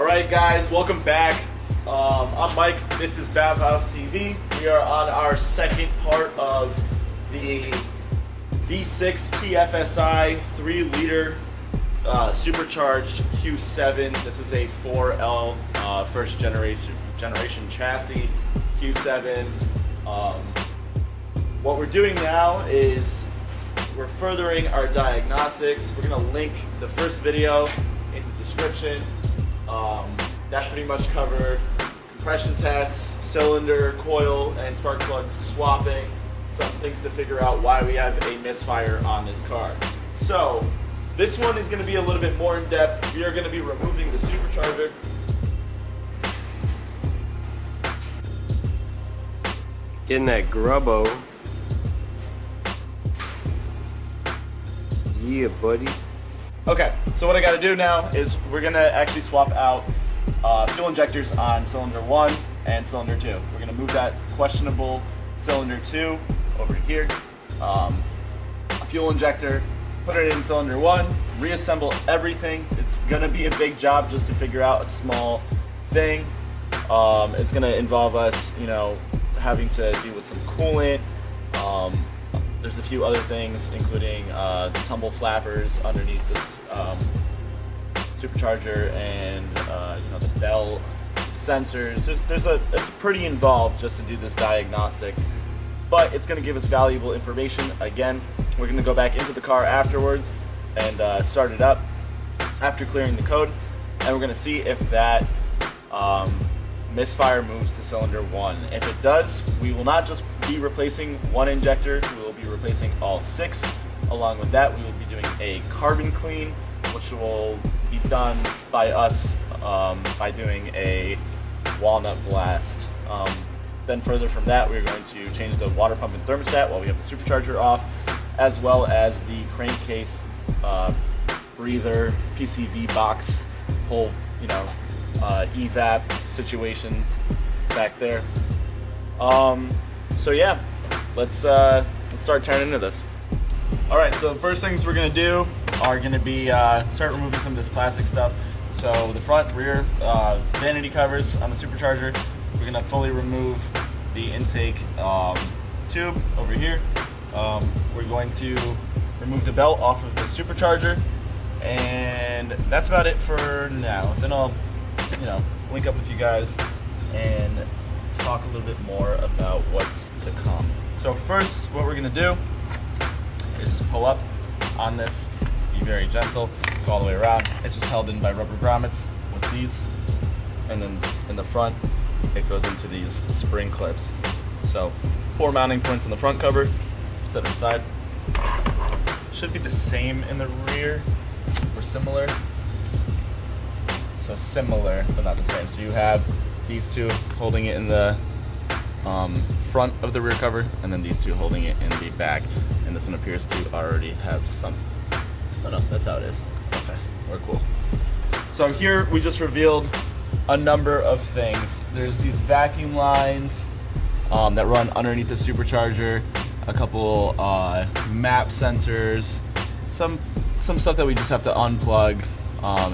Alright guys, welcome back. I'm Mike, this is BavhausTV. We are on our second part of the V6 TFSI 3-liter supercharged Q7. This is a 4L first generation chassis Q7. What we're doing now is we're furthering our diagnostics. We're going to link the first video in the description. That pretty much covered compression tests, cylinder, coil, and spark plug swapping. Some things to figure out why we have a misfire on this car. So this one is going to be a little bit more in depth. We are going to be removing the supercharger. Getting that grubbo. Yeah, buddy. Okay, so what I got to do now is we're going to actually swap out fuel injectors on cylinder 1 and cylinder 2. We're going to move that questionable cylinder 2 over here. A fuel injector, put it in cylinder 1, reassemble everything. It's going to be a big job just to figure out a small thing. It's going to involve us, having to deal with some coolant. There's a few other things, including tumble flappers underneath this supercharger and the belt sensors. It's pretty involved just to do this diagnostic, but it's going to give us valuable information. Again, we're going to go back into the car afterwards and start it up after clearing the code, and we're going to see if that misfire moves to cylinder 1. If it does, we will not just be replacing one injector, we will be replacing all 6. Along with that, we will be doing a carbon clean, which will be done by us by doing a walnut blast. Then further from that, we're going to change the water pump and thermostat while we have the supercharger off, as well as the crankcase breather PCV box whole evap situation back there. So yeah, let's start turning into this. All right, so the first things we're gonna do are gonna be start removing some of this plastic stuff. So the front, rear vanity covers on the supercharger, we're gonna fully remove the intake tube over here. We're going to remove the belt off of the supercharger, and that's about it for now. Then I'll link up with you guys and talk a little bit more about what's to come. So first, what we're gonna do is just pull up on this, be very gentle, go all the way around. It's just held in by rubber grommets with these, and then in the front, it goes into these spring clips. So 4 mounting points on the front cover, set it aside. Should be the same in the rear, or similar. So similar, but not the same. So you have these two holding it in the front of the rear cover, and then these two holding it in the back. And this one appears to already have some. Oh no, that's how it is. Okay, we're cool. So here we just revealed a number of things. There's these vacuum lines that run underneath the supercharger, a couple map sensors, some stuff that we just have to unplug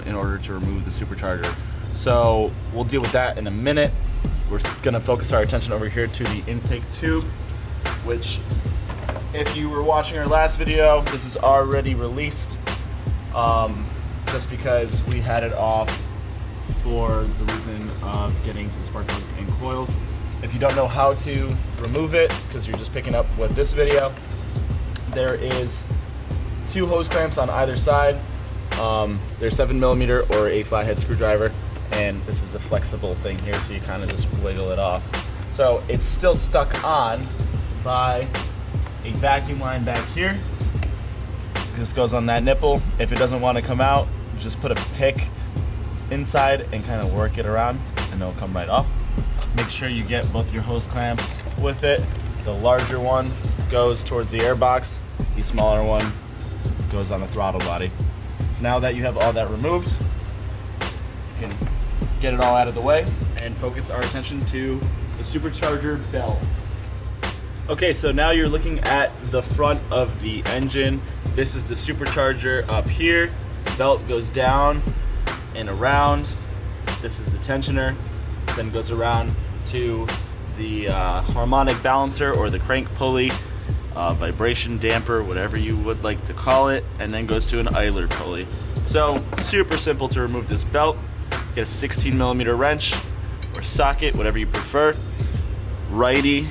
in order to remove the supercharger. So we'll deal with that in a minute. We're gonna focus our attention over here to the intake tube, which, if you were watching our last video, this is already released, just because we had it off for the reason of getting to the spark plugs and coils. If you don't know how to remove it, because you're just picking up with this video, there is 2 hose clamps on either side. They're 7mm or a flathead screwdriver, and this is a flexible thing here, so you kind of just wiggle it off. So it's still stuck on by a vacuum line back here. It just goes on that nipple. If it doesn't want to come out, just put a pick inside and kind of work it around, and it'll come right off. Make sure you get both your hose clamps with it. The larger one goes towards the air box. The smaller one goes on the throttle body. So now that you have all that removed, you can get it all out of the way and focus our attention to the supercharger belt. Okay, so now you're looking at the front of the engine. This is the supercharger up here. The belt goes down and around This is the tensioner, then goes around to the harmonic balancer or the crank pulley, vibration damper, whatever you would like to call it, and then goes to an idler pulley. So super simple to remove this belt. Get a 16mm wrench or socket, whatever you prefer. Righty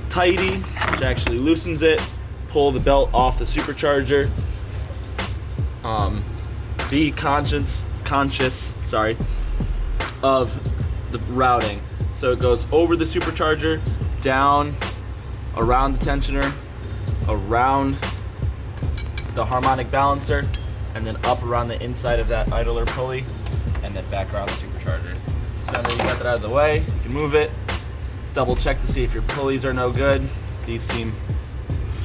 tighty, which actually loosens it. Pull the belt off the supercharger. Be conscious, of the routing. So it goes over the supercharger, down, around the tensioner, around the harmonic balancer, and then up around the inside of that idler pulley, and then back around the supercharger. So now that you got that out of the way, you can move it. Double check to see if your pulleys are no good. These seem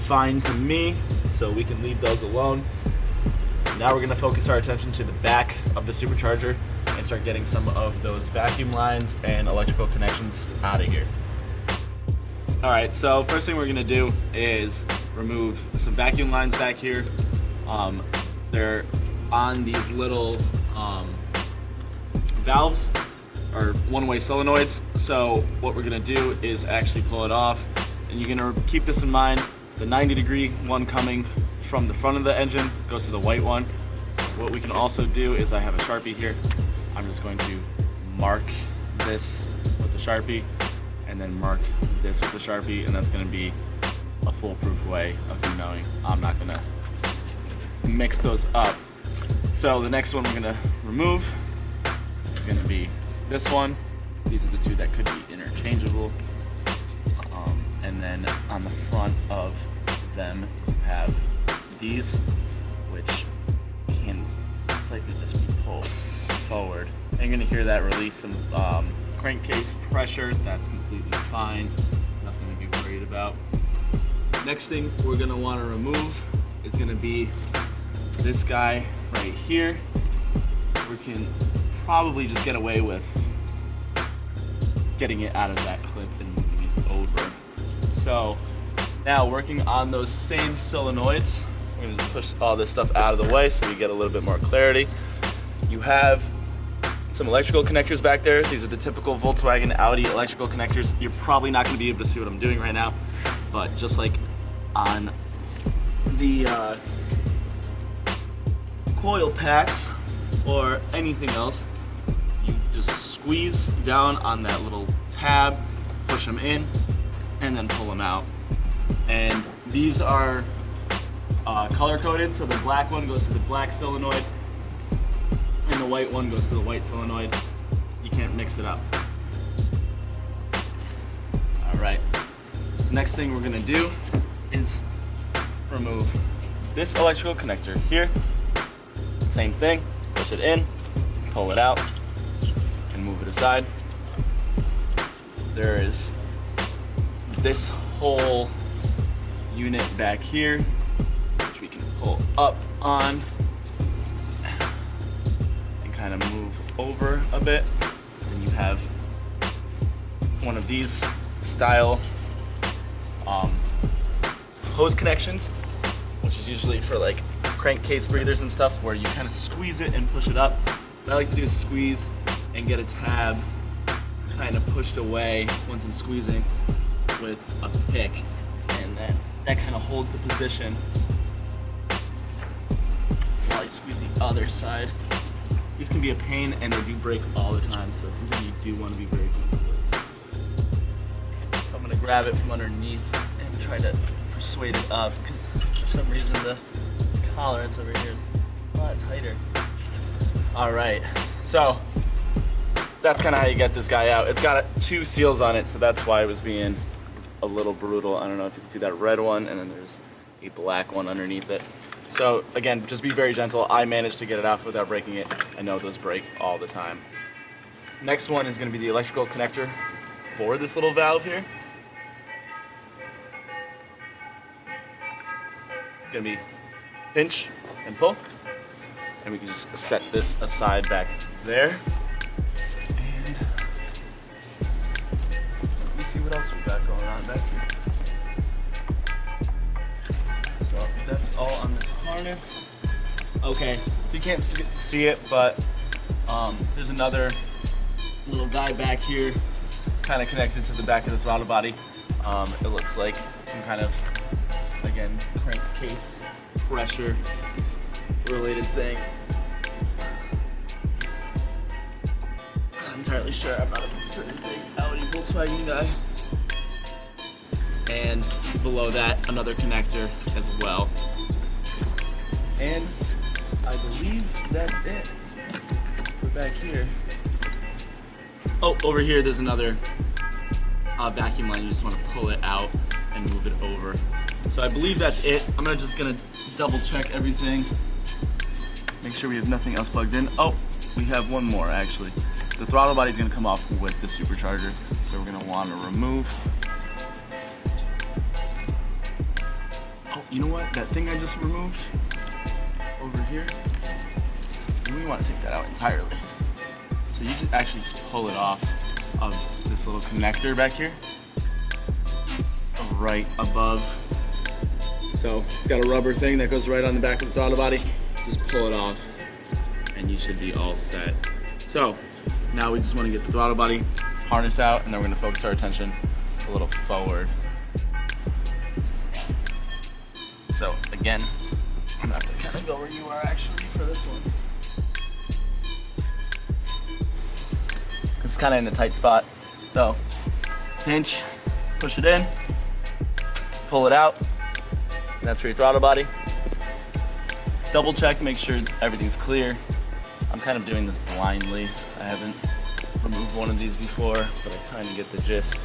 fine to me, so we can leave those alone. Now we're gonna focus our attention to the back of the supercharger and start getting some of those vacuum lines and electrical connections out of here. All right, so first thing we're gonna do is remove some vacuum lines back here. They're on these little valves or one-way solenoids. So what we're gonna do is actually pull it off, and you're gonna keep this in mind. The 90-degree one coming from the front of the engine goes to the white one. What we can also do is I have a Sharpie here. I'm just going to mark this with the Sharpie and then mark this with the Sharpie, and that's gonna be a foolproof way of you knowing I'm not gonna mix those up. So the next one we're gonna remove is gonna be this one. These are the two that could be interchangeable. And then on the front of them you have these, which can slightly just be pulled forward. And you're gonna hear that release some crankcase pressure. That's completely fine, nothing to be worried about. Next thing we're gonna wanna remove is gonna be this guy right here. We can probably just get away with getting it out of that clip and moving it over. So now working on those same solenoids, we're gonna just push all this stuff out of the way so we get a little bit more clarity. You have some electrical connectors back there. These are the typical Volkswagen Audi electrical connectors. You're probably not gonna be able to see what I'm doing right now, but just like on the coil packs or anything else, you just squeeze down on that little tab, push them in, and then pull them out. And these are color coded, so the black one goes to the black solenoid and the white one goes to the white solenoid. You can't mix it up. All right, so next thing we're gonna do is remove this electrical connector here. Same thing, push it in, pull it out, and move it aside. There is this whole unit back here, which we can pull up on and kind of move over a bit. Then you have one of these style hose connections, which is usually for like crankcase breathers and stuff, where you kind of squeeze it and push it up. What I like to do is squeeze and get a tab kind of pushed away once I'm squeezing with a pick, and then that kind of holds the position while I squeeze the other side. These can be a pain and they do break all the time, so it's something you do want to be very careful with. So I'm going to grab it from underneath and try to persuade it up, because for some reason the tolerance over here is a lot tighter. Alright, so that's kind of how you get this guy out. It's got two seals on it, so that's why it was being a little brutal. I don't know if you can see that red one, and then there's a black one underneath it. So again, just be very gentle. I managed to get it out without breaking it. I know those break all the time. Next one is going to be the electrical connector for this little valve here. It's going to be pinch and pull, and we can just set this aside back there. And let me see what else we got going on back here. So that's all on this harness. Okay, so you can't see it, but There's another little guy back here, kind of connected to the back of the throttle body. It looks like some kind of, again, crankcase pressure related thing. Not entirely sure. I'm not a pretty big Audi Volkswagen guy. And below that, another connector as well. And I believe that's it. We're back here. Oh, over here there's another vacuum line. You just want to pull it out and move it over. So I believe that's it. I'm just gonna double check everything. Make sure we have nothing else plugged in. Oh, we have one more actually. The throttle body is gonna come off with the supercharger. So we're gonna want to remove. Oh, you know what? That thing I just removed over here, we want to take that out entirely. So you just actually pull it off of this little connector back here, right above. So it's got a rubber thing that goes right on the back of the throttle body. Just pull it off and you should be all set. So now we just want to get the throttle body harness out, and then we're going to focus our attention a little forward. So again, I'm gonna have to kind of go where you are actually for this one. It's kind of in the tight spot. So pinch, push it in, pull it out. And that's for your throttle body. Double check, make sure everything's clear. I'm kind of doing this blindly. I haven't removed one of these before, but I kind of get the gist.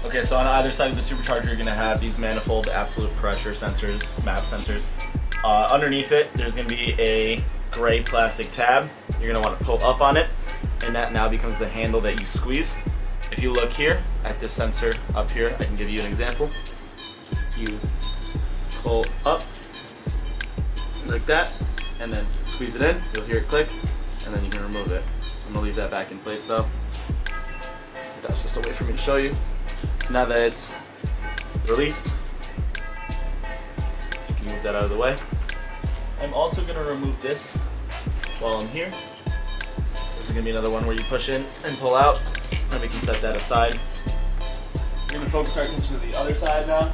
Okay, so on either side of the supercharger, you're gonna have these manifold absolute pressure sensors, MAP sensors. Underneath it, there's gonna be a gray plastic tab. You're gonna wanna pull up on it, and that now becomes the handle that you squeeze. If you look here at this sensor up here, I can give you an example. You pull up like that, and then squeeze it in. You'll hear it click, and then you can remove it. I'm gonna leave that back in place though. That's just a way for me to show you. Now that it's released, you can move that out of the way. I'm also going to remove this while I'm here. This is going to be another one where you push in and pull out, and we can set that aside. We're going to focus our attention to the other side now,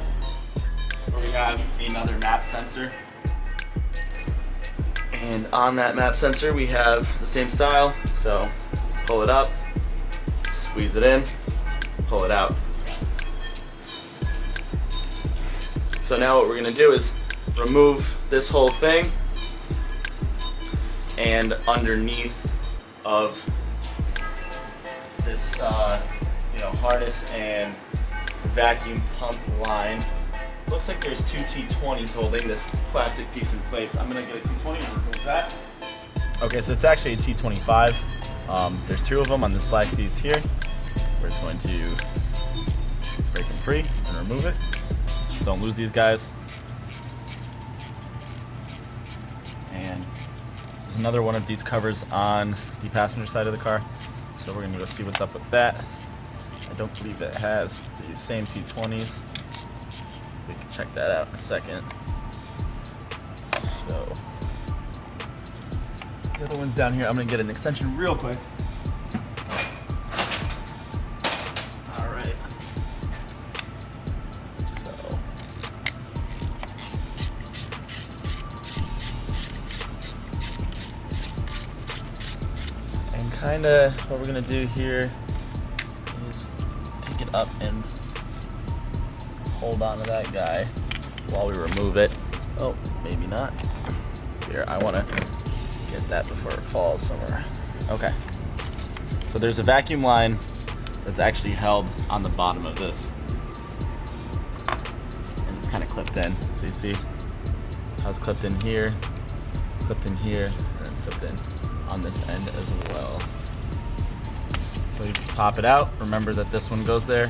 where we have another MAP sensor. And on that MAP sensor we have the same style, so pull it up, squeeze it in, pull it out. So now what we're gonna do is remove this whole thing, and underneath of this harness and vacuum pump line, looks like there's two T20s holding this plastic piece in place. I'm gonna get a T20 and remove that. Okay, so it's actually a T25. There's two of them on this black piece here. We're just going to break them free and remove it. Don't lose these guys. And there's another one of these covers on the passenger side of the car. So we're gonna go see what's up with that. I don't believe it has these same T20s. We can check that out in a second. So the other one's down here. I'm gonna get an extension real quick. Kinda what we're gonna do here is pick it up and hold on to that guy while we remove it. Oh, maybe not. Here, I wanna get that before it falls somewhere. Okay. So there's a vacuum line that's actually held on the bottom of this. And it's kind of clipped in. So you see how it's clipped in here, it's clipped in here, and it's clipped in on this end as well. So you just pop it out. Remember that this one goes there.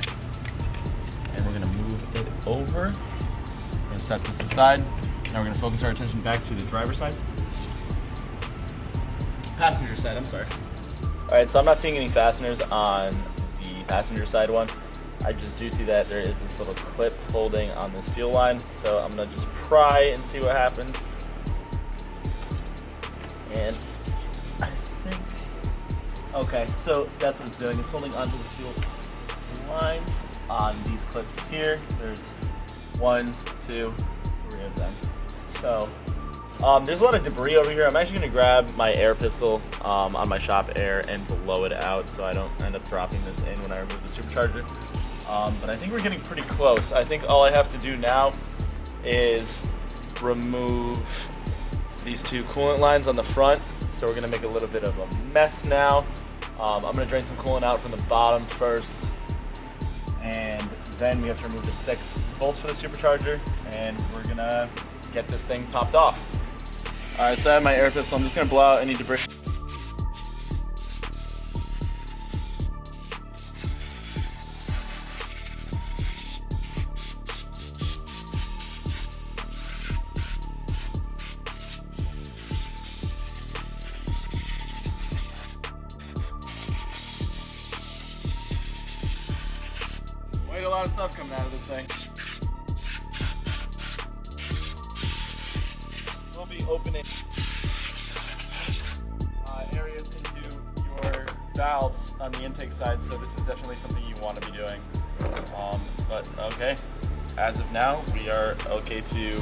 And we're gonna move it over. We're gonna set this aside. Now we're gonna focus our attention back to the driver's side. Passenger side, I'm sorry. All right, so I'm not seeing any fasteners on the passenger side one. I just do see that there is this little clip holding on this fuel line. So I'm gonna just pry and see what happens. And I Okay, so that's what it's doing. It's holding onto the fuel lines on these clips here. There's 1, 2, 3 of them. So there's a lot of debris over here. I'm actually going to grab my air pistol on my shop air and blow it out so I don't end up dropping this in when I remove the supercharger. But I think we're getting pretty close. I think all I have to do now is remove these 2 coolant lines on the front. So we're going to make a little bit of a mess now. I'm going to drain some coolant out from the bottom first. And then we have to remove the 6 bolts for the supercharger. And we're going to get this thing popped off. Alright, so I have my air pistol. I'm just going to blow out any debris. Quite a lot of stuff coming out of this thing. We'll be opening areas into your valves on the intake side, so this is definitely something you want to be doing. But okay, as of now, we are okay to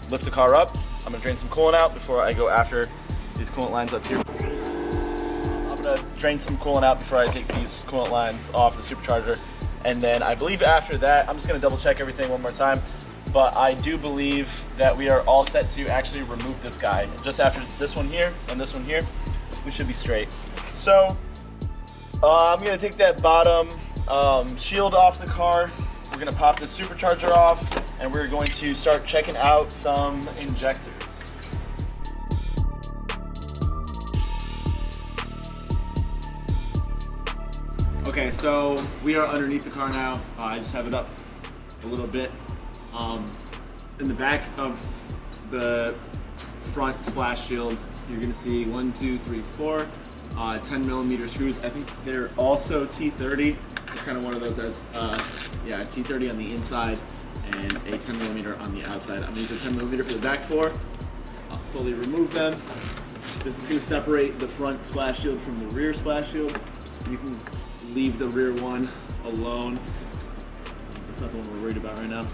lift the car up. I'm gonna drain some coolant out before I go after these coolant lines up here. I'm gonna drain some coolant out before I take these coolant lines off the supercharger. And then I believe after that, I'm just gonna double check everything one more time. But I do believe that we are all set to actually remove this guy. Just after this one here and this one here, we should be straight. So I'm gonna take that bottom shield off the car. We're gonna pop the supercharger off, and we're going to start checking out some injectors. Okay, so we are underneath the car now. I just have it up a little bit. In the back of the front splash shield, you're gonna see 1, 2, 3, 4, 10 millimeter screws. I think they're also T30. It's kind of one of those as, yeah, T30 on the inside and a 10 millimeter on the outside. I'm gonna use a 10 millimeter for the back 4. I'll fully remove them. This is gonna separate the front splash shield from the rear splash shield. You can leave the rear one alone. That's not the one we're worried about right now.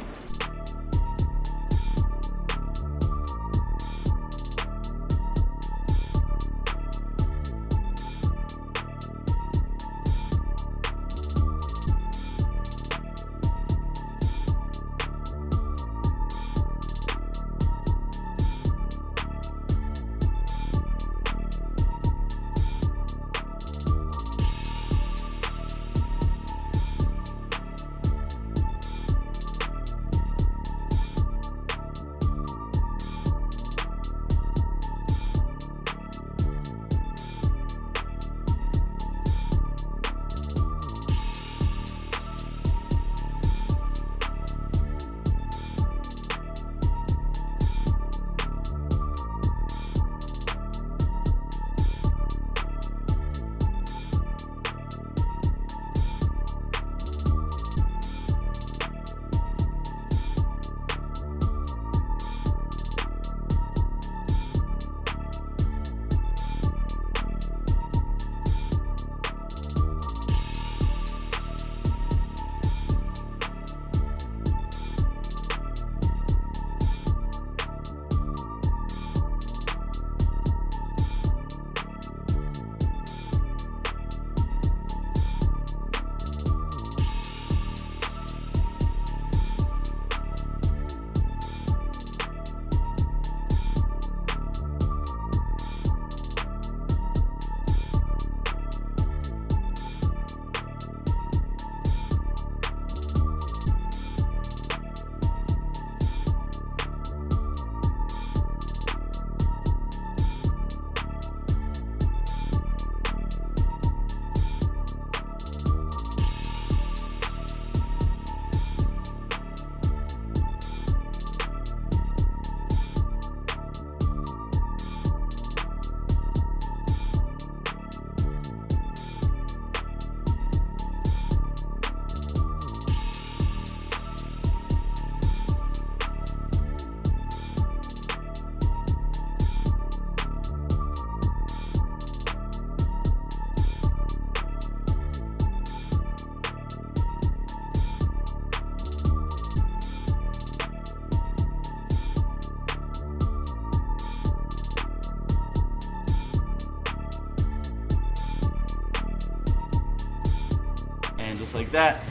And just like that,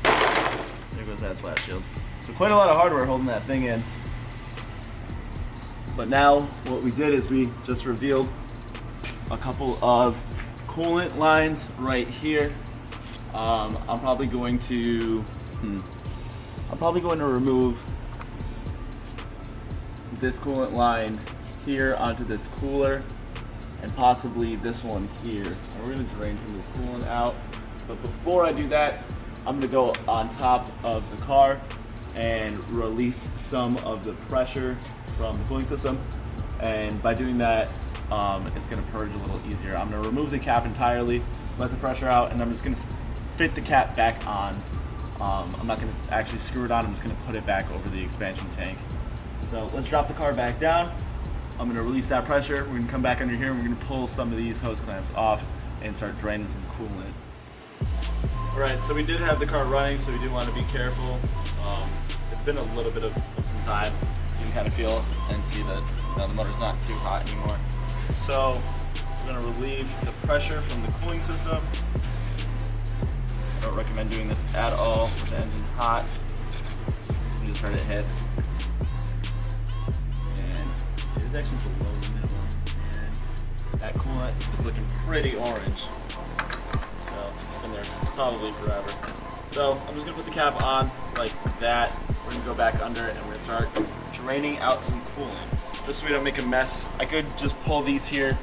there goes that splash shield. So quite a lot of hardware holding that thing in. But now what we did is we just revealed a couple of coolant lines right here. I'm probably going to remove this coolant line here onto this cooler, and possibly this one here. And we're going to drain some of this coolant out. But before I do that, I'm going to go on top of the car and release some of the pressure from the cooling system. And by doing that, it's going to purge a little easier. I'm going to remove the cap entirely, let the pressure out, and I'm just going to fit the cap back on. I'm not going to actually screw it on, I'm just going to put it back over the expansion tank. So let's drop the car back down. I'm going to release that pressure. We're going to come back under here and we're going to pull some of these hose clamps off and start draining some coolant. Alright, so we did have the car running, so we do want to be careful. It's been a little bit of some time. You can kind of feel and see that the motor's not too hot anymore. So we're going to relieve the pressure from the cooling system. I don't recommend doing this at all if the engine's hot. You just heard it hiss. And it is actually below the minimum. And that coolant is looking pretty orange. So it's been there probably forever. So I'm just going to put the cap on like that. We're going to go back under it and we're going to start draining out some coolant. This way we don't make a mess. I could just pull these here,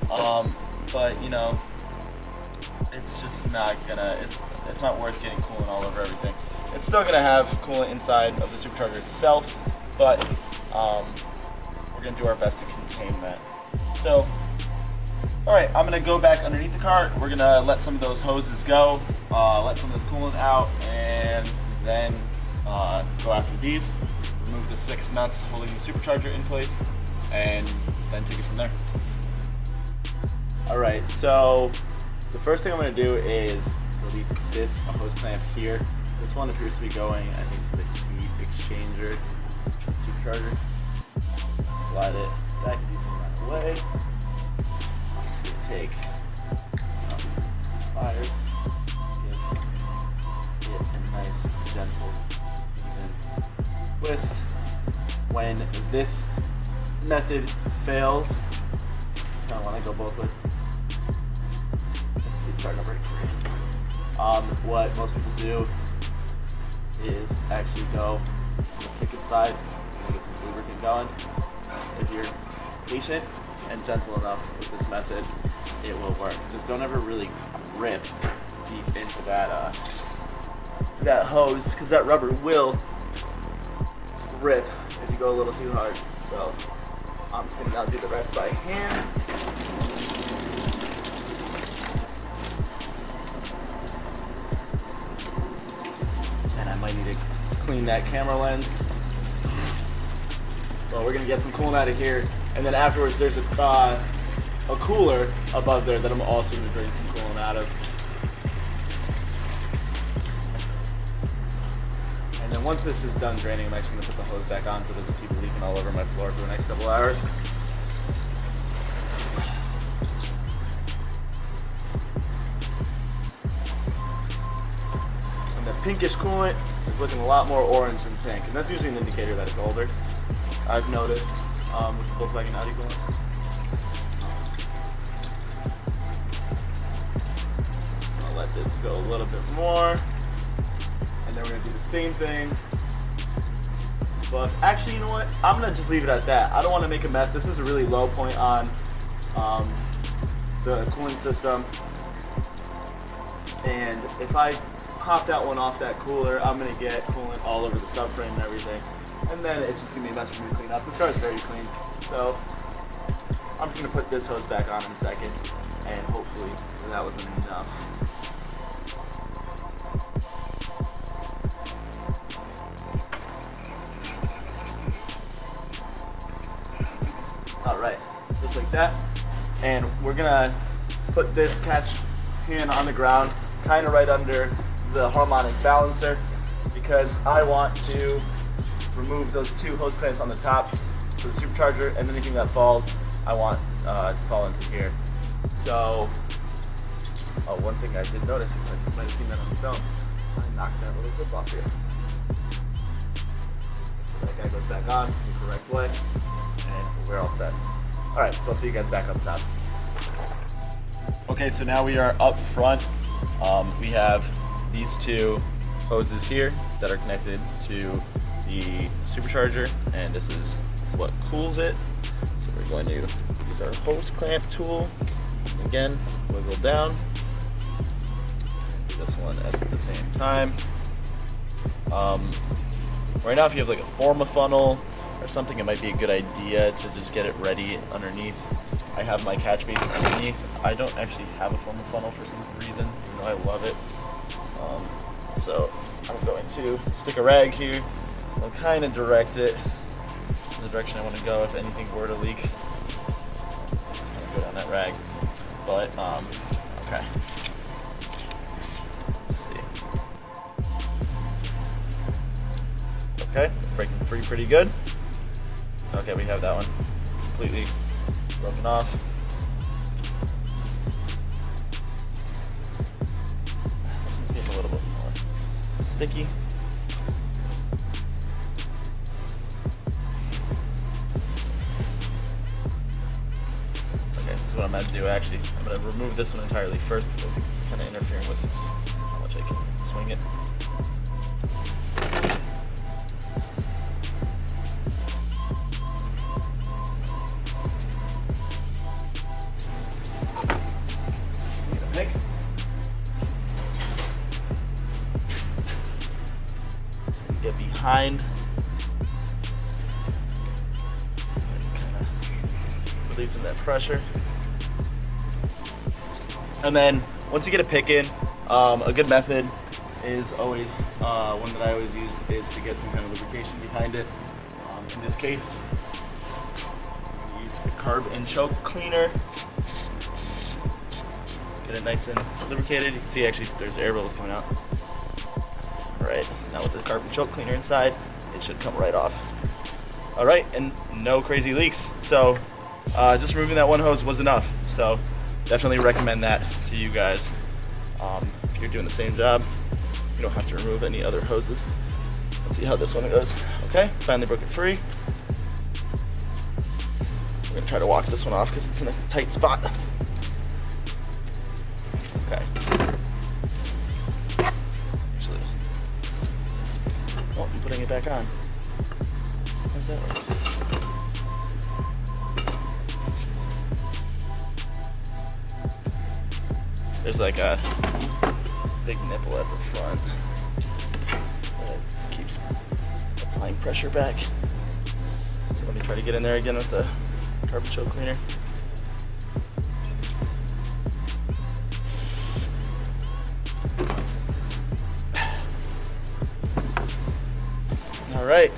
but you know, it's just not gonna, it's not worth getting coolant all over everything. It's still gonna have coolant inside of the supercharger itself, but we're gonna do our best to contain that. So, all right, I'm gonna go back underneath the car. We're gonna let some of those hoses go, let some of this coolant out, and then go after these. Remove the 6 nuts holding the supercharger in place, and then take it from there. All right, so the first thing I'm going to do is release this hose clamp here. This one appears to be going, I think, to the heat exchanger supercharger. Slide it back a decent amount of way. I'm just going to take some fire, give it a nice, gentle, even twist. When this method fails, I kind of want to go both ways. See, it's starting to break free. What most people do is actually go on the kick inside and get some lubricant going. If you're patient and gentle enough with this method, it will work. Just don't ever really grip deep into that hose, because that rubber will rip if you go a little too hard. So I'm just gonna now do the rest by hand. And I might need to clean that camera lens. Well, we're gonna get some coolant out of here, and then afterwards there's a cooler above there that I'm also gonna drain some coolant out of. And then once this is done draining, I'm actually going to put the hose back on so it doesn't keep leaking all over my floor for the next couple hours. And the pinkish coolant is looking a lot more orange than pink, and that's usually an indicator that it's older, I've noticed, with the Volkswagen Audi coolant. I'll let this go a little bit more. And then we're going to do the same thing. But actually, you know what? I'm going to just leave it at that. I don't want to make a mess. This is a really low point on the cooling system. And if I pop that one off that cooler, I'm going to get coolant all over the subframe and everything. And then it's just going to be a mess for me to clean up. This car is very clean. So I'm just going to put this hose back on in a second. And hopefully that was enough. Alright, just like that. And we're gonna put this catch pan on the ground, kind of right under the harmonic balancer, because I want to remove those 2 hose clamps on the top for the supercharger, and anything that falls, I want to fall into here. So Oh, one thing I did notice, you might have seen that on the film, I knocked that little clip off here. So that guy goes back on the correct way, and we're all set. All right, so I'll see you guys back up top. Okay, so now we are up front. We have these two hoses here that are connected to the supercharger, and this is what cools it. So we're going to use our hose clamp tool. Again, wiggle down. And do this one at the same time. Right now, if you have like a forma funnel or something, it might be a good idea to just get it ready underneath. I have my catch basin underneath. I don't actually have a forma funnel for some reason, even though I love it. So I'm going to stick a rag here. I'll kind of direct it in the direction I want to go if anything were to leak. Just kind of go down that rag. But, okay. Let's see. Okay, it's breaking free pretty good. Okay, we have that one completely broken off. This one's getting a little bit more sticky. Okay, this is what I'm going to do actually. I'm going to remove this one entirely first because it's kind of interfering with how much I can swing it. Get behind, kind of releasing that pressure, and then once you get a pick in, a good method is always one that I always use is to get some kind of lubrication behind it. In this case, I'm going to use a carb and choke cleaner. Get it nice and lubricated. You can see actually there's air bubbles coming out. Alright, so now with the carbon choke cleaner inside, it should come right off. Alright, and no crazy leaks. So just removing that one hose was enough. So definitely recommend that to you guys. If you're doing the same job, you don't have to remove any other hoses. Let's see how this one goes. Okay, finally broke it free. We're going to try to walk this one off because it's in a tight spot. Okay. Oh, I'm putting it back on. How does that work? There's like a big nipple at the front that just keeps applying pressure back. So let me try to get in there again with the carbon choke cleaner. All right,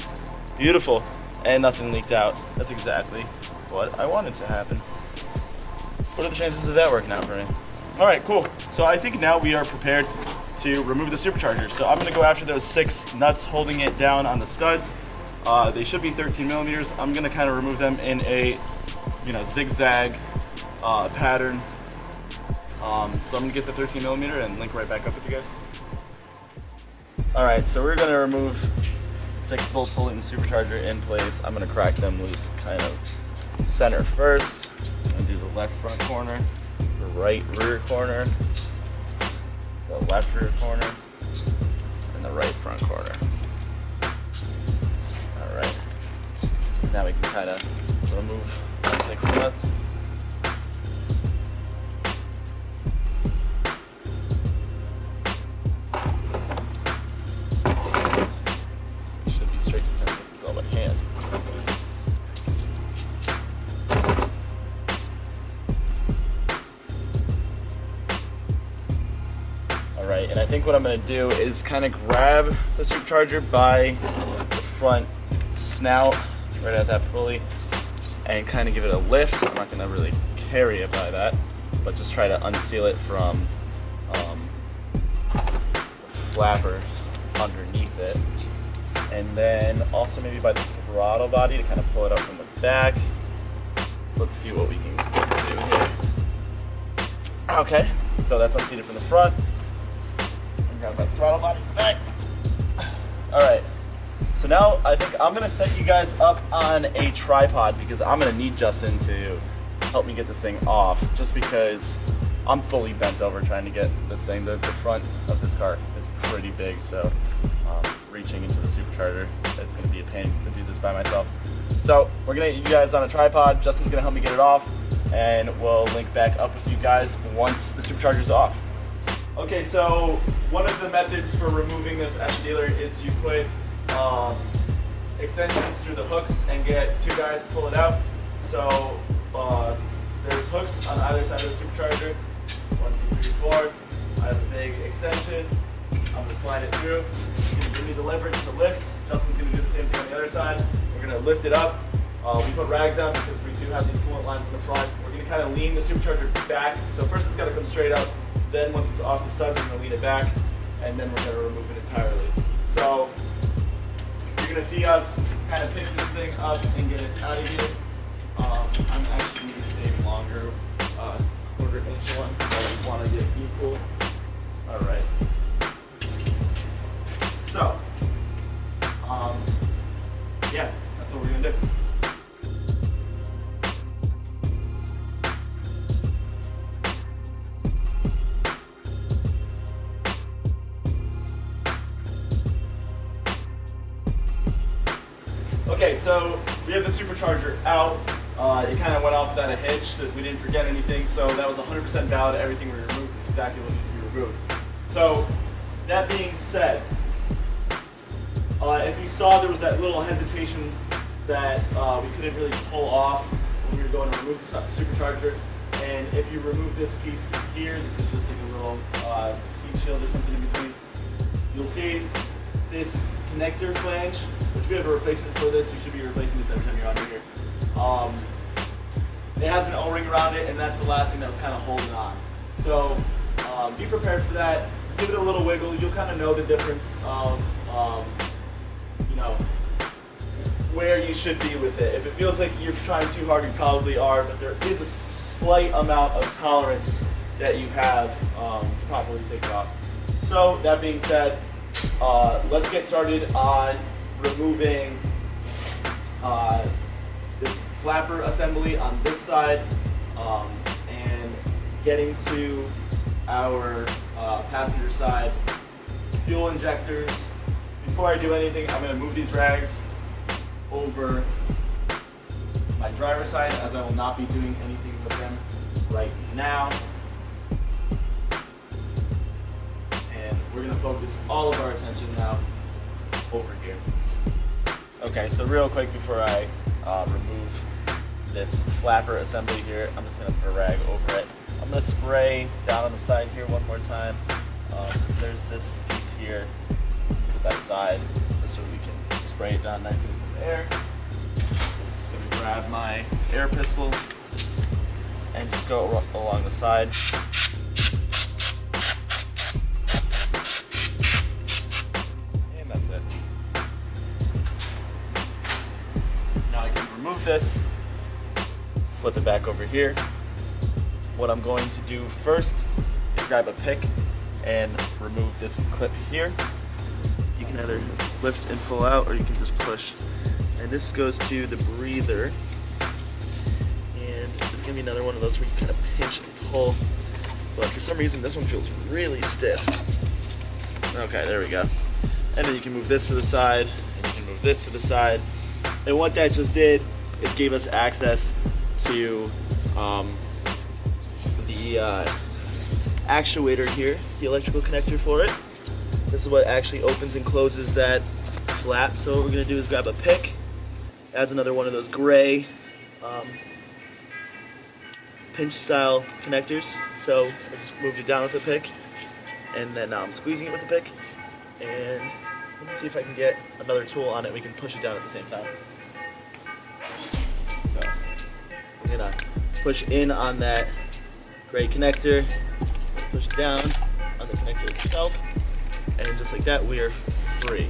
beautiful, and nothing leaked out. That's exactly what I wanted to happen. What are the chances of that working out for me? All right, cool. So I think now we are prepared to remove the supercharger. So I'm gonna go after those 6 nuts holding it down on the studs. They should be 13 millimeters. I'm gonna kind of remove them in a, zigzag pattern. So I'm gonna get the 13 millimeter and link right back up with you guys. All right, so we're gonna remove 6 bolts holding the supercharger in place. I'm gonna crack them loose kind of center first. I'm gonna do the left front corner, the right rear corner, the left rear corner, and the right front corner. All right. Now we can kind of remove our 6 nuts. Alright, and I think what I'm going to do is kind of grab the supercharger by the front snout, right at that pulley, and kind of give it a lift. I'm not going to really carry it by that, but just try to unseal it from the flappers underneath it. And then also maybe by the throttle body to kind of pull it up from the back. So let's see what we can do here. Okay, so that's unseated from the front. And grab my throttle body in the back. All right, so now I think I'm gonna set you guys up on a tripod because I'm gonna need Justin to help me get this thing off, just because I'm fully bent over trying to get this thing. The front of this car is pretty big, so reaching into the supercharger, it's gonna be a pain to do this by myself. So we're gonna get you guys on a tripod. Justin's gonna help me get it off, and we'll link back up with you guys once the supercharger's off. Okay, so one of the methods for removing this at the dealer is to put extensions through the hooks and get two guys to pull it out. So there's hooks on either side of the supercharger. 1, 2, 3, 4. I have a big extension. I'm gonna slide it through. It's gonna give me the leverage to lift. Justin's gonna do the same thing on the other side. We're gonna lift it up. We put rags down because we do have these coolant lines in the front. We're gonna kind of lean the supercharger back. So first it's gotta come straight up. Then once it's off the studs, we're gonna lean it back, and then we're gonna remove it entirely. So you're gonna see us kind of pick this thing up and get it out of here. I'm actually using a longer quarter-inch one, so I want to get equal. All right. So, yeah, that's what we're gonna do. Okay, so we have the supercharger out. It kind of went off without a hitch, that we didn't forget anything, so that was 100% valid. Everything we removed is exactly what needs to be removed. So, that being said, if you saw there was that little hesitation that we couldn't really pull off when we were going to remove the supercharger, and if you remove this piece here, this is just like a little heat shield or something in between, you'll see this connector flange, which we have a replacement for this. You should be replacing this every time you're under here. It has an O-ring around it, and that's the last thing that was kind of holding on. So be prepared for that. Give it a little wiggle. You'll kind of know the difference of you know, where you should be with it. If it feels like you're trying too hard, you probably are, but there is a slight amount of tolerance that you have to properly take it off. So that being said, let's get started on removing this flapper assembly on this side and getting to our passenger side fuel injectors. Before I do anything, I'm going to move these rags over my driver's side, as I will not be doing anything with them right now. And we're going to focus all of our attention now over here. Okay, so real quick before I remove this flapper assembly here, I'm just going to put a rag over it. I'm going to spray down on the side here one more time. There's this piece here, put that aside, so we can spray it down nicely with some air. I'm going to grab my air pistol and just go along the side. And that's it. Now I can remove this, flip it back over here. What I'm going to do first is grab a pick and remove this clip here. You can either lift and pull out, or you can just push. And this goes to the breather. And it's gonna be another one of those where you kind of pinch and pull. But for some reason, this one feels really stiff. Okay, there we go. And then you can move this to the side, and you can move this to the side. And what that just did is gave us access to the actuator here, the electrical connector for it. This is what actually opens and closes that flap. So what we're gonna do is grab a pick. Adds another one of those gray pinch style connectors. So I just moved it down with the pick, and then now I'm squeezing it with the pick. And let me see if I can get another tool on it. We can push it down at the same time. So I'm gonna push in on that gray connector, push down on the connector itself, and just like that, we are free.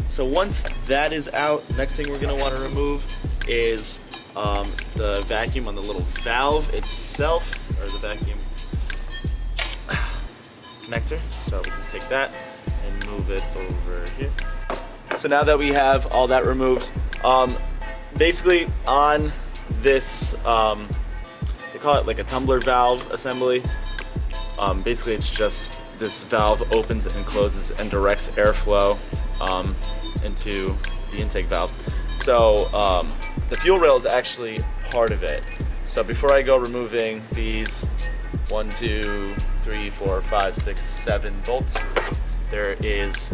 So once that is out, next thing we're gonna want to remove is the vacuum on the little valve itself, or the vacuum connector. So we can take that and move it over here. So now that we have all that removed, basically on this, they call it like a tumbler valve assembly. Basically it's just this valve opens and closes and directs airflow into the intake valves. So the fuel rail is actually part of it. So before I go removing these 1, 2, 3, 4, 5, 6, 7 bolts, there is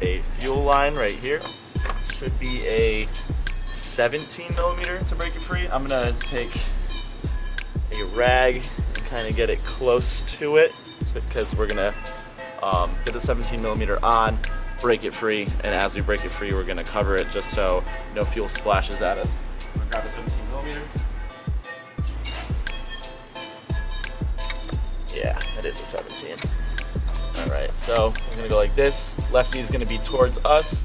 a fuel line right here. Should be a 17 millimeter to break it free. I'm gonna take a rag and kind of get it close to it because we're gonna get the 17 millimeter on, break it free, and as we break it free, we're gonna cover it just so no fuel splashes at us. I'm gonna grab a 17 millimeter. Yeah, it is a 17. All right, so we're gonna go like this. Lefty is gonna be towards us.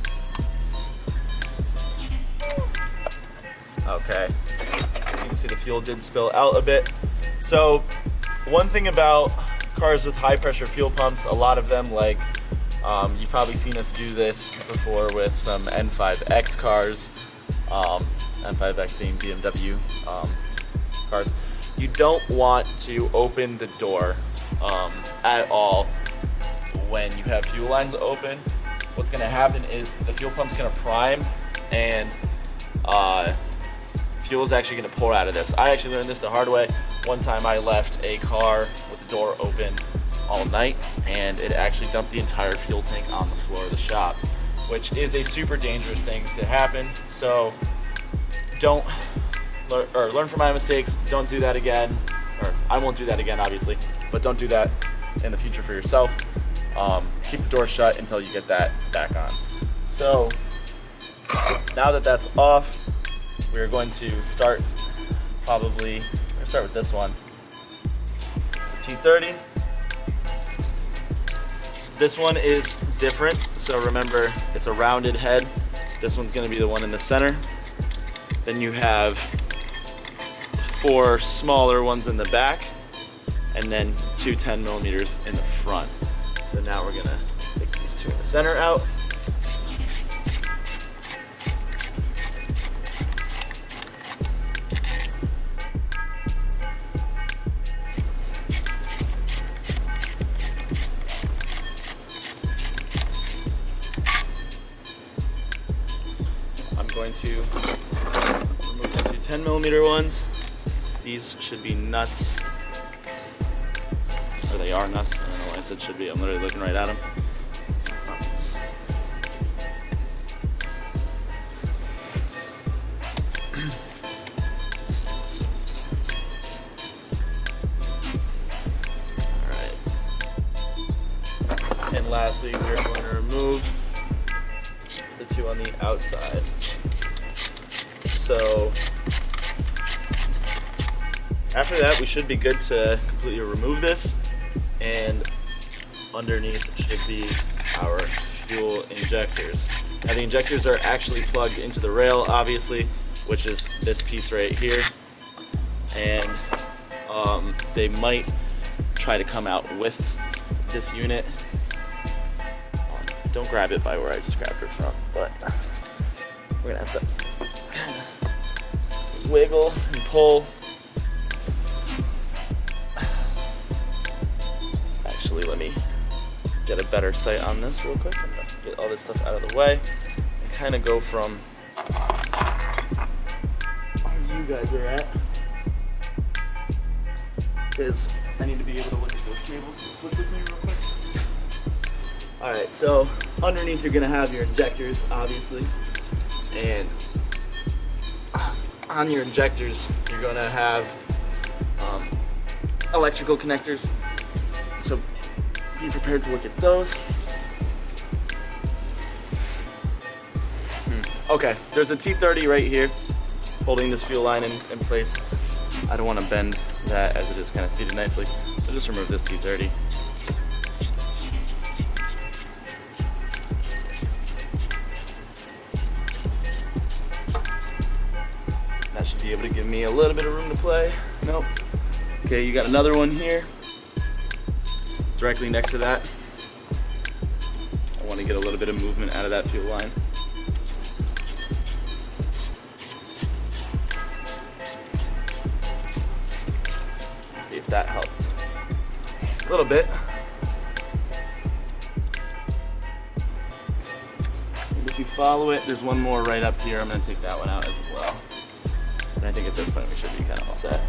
Okay, you can see the fuel did spill out a bit. So one thing about cars with high pressure fuel pumps, a lot of them, like you've probably seen us do this before with some N5X cars, N5X being BMW cars. You don't want to open the door at all when you have fuel lines open. What's gonna happen is the fuel pump's gonna prime and fuel is actually gonna pour out of this. I actually learned this the hard way. One time I left a car with the door open all night and it actually dumped the entire fuel tank on the floor of the shop, which is a super dangerous thing to happen. So don't learn from my mistakes. Don't do that again, or I won't do that again obviously, but don't do that in the future for yourself. Keep the door shut until you get that back on. So now that that's off, we're going to start we're gonna start with this one. It's a T30. This one is different, so remember it's a rounded head. This one's gonna be the one in the center. Then you have 4 smaller ones in the back, and then 2 10 millimeters in the front. So now we're gonna take these 2 in the center out. I'm going to remove the 2 10 millimeter ones. These should be nuts. Or they are nuts. I don't know why I said should be. I'm literally looking right at them. Alright. And lastly, we're going to remove the 2 on the outside. So after that, we should be good to completely remove this, and underneath should be our fuel injectors. Now the injectors are actually plugged into the rail, obviously, which is this piece right here, and they might try to come out with this unit. Don't grab it by where I just grabbed it from, but we're gonna have to kind of wiggle and pull. Actually, let me get a better sight on this real quick. I'm gonna get all this stuff out of the way and kind of go from where you guys are at, because I need to be able to look at those cables. So switch with me real quick. All right, so underneath you're gonna have your injectors, obviously, and on your injectors you're gonna have electrical connectors. So be prepared to look at those. Okay, there's a T30 right here holding this fuel line in place. I don't want to bend that as it is kind of seated nicely, so just remove this T30. That should be able to give me a little bit of room to play. Nope. Okay, you got another one here directly next to that. want to get a little bit of movement out of that fuel line. Let's see if that helped. A little bit. And if you follow it, there's one more right up here. I'm going to take that one out as well. And I think at this point we should be kind of all set.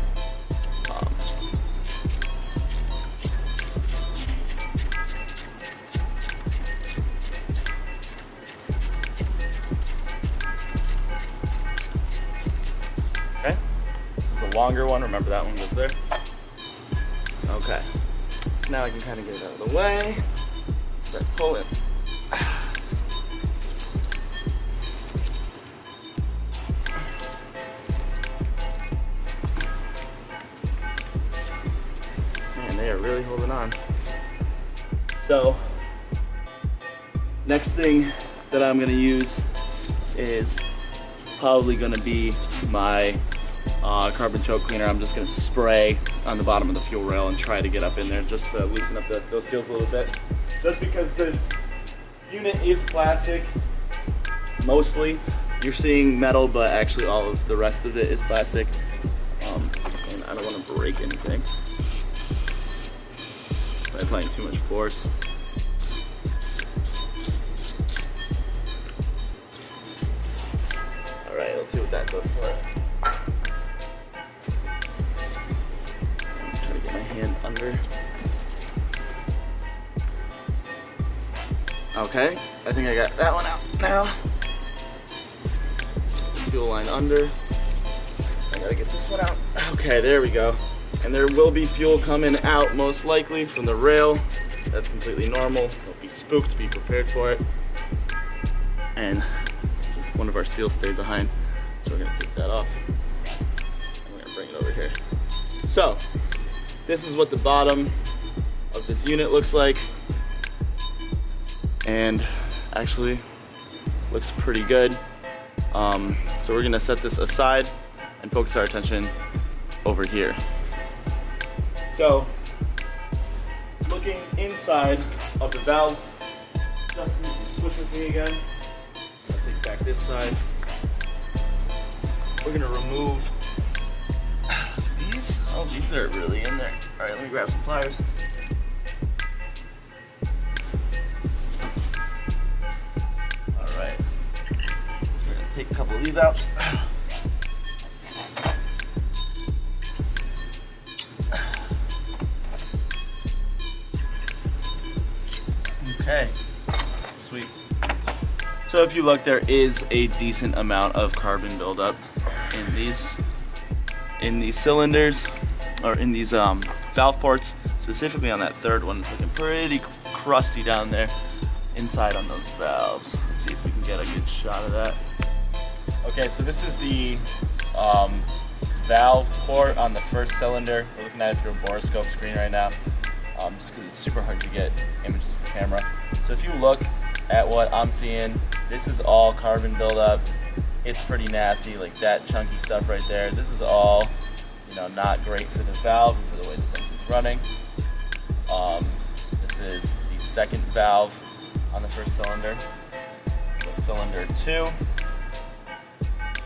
Okay, this is a longer one. Remember that one goes there. Okay, so now I can kind of get it out of the way. Start pulling. Man, they are really holding on. So, next thing that I'm gonna use is probably gonna be my carbon choke cleaner. I'm just gonna spray on the bottom of the fuel rail and try to get up in there just to loosen up those seals a little bit. Just because this unit is plastic, mostly. You're seeing metal, but actually all of the rest of it is plastic. And I don't want to break anything by applying too much force. All right, let's see what that does for it. Under. Okay, I think I got that one out now. Fuel line under. I gotta get this one out. Okay, there we go. And there will be fuel coming out most likely from the rail. That's completely normal. Don't be spooked, be prepared for it. And one of our seals stayed behind, so we're gonna take that off. And we're gonna bring it over here. So, this is what the bottom of this unit looks like, and actually looks pretty good. So we're gonna set this aside and focus our attention over here. So, looking inside of the valves, Justin, you can switch with me again. I'll take back this side. We're gonna remove these. Oh, these are really in there. All right, let me grab some pliers. All right, we're gonna take a couple of these out. Okay, sweet. So if you look, there is a decent amount of carbon buildup in these cylinders, or in these valve ports, specifically on that third one. It's looking pretty crusty down there inside on those valves. Let's see if we can get a good shot of that. Okay, so this is the valve port on the first cylinder. We're looking at it through a borescope screen right now, just because it's super hard to get images with the camera. So if you look at what I'm seeing, this is all carbon buildup. It's pretty nasty, like that chunky stuff right there. This is all, you know, not great for the valve and for the way this engine's running. This is the second valve on the first cylinder. So cylinder 2.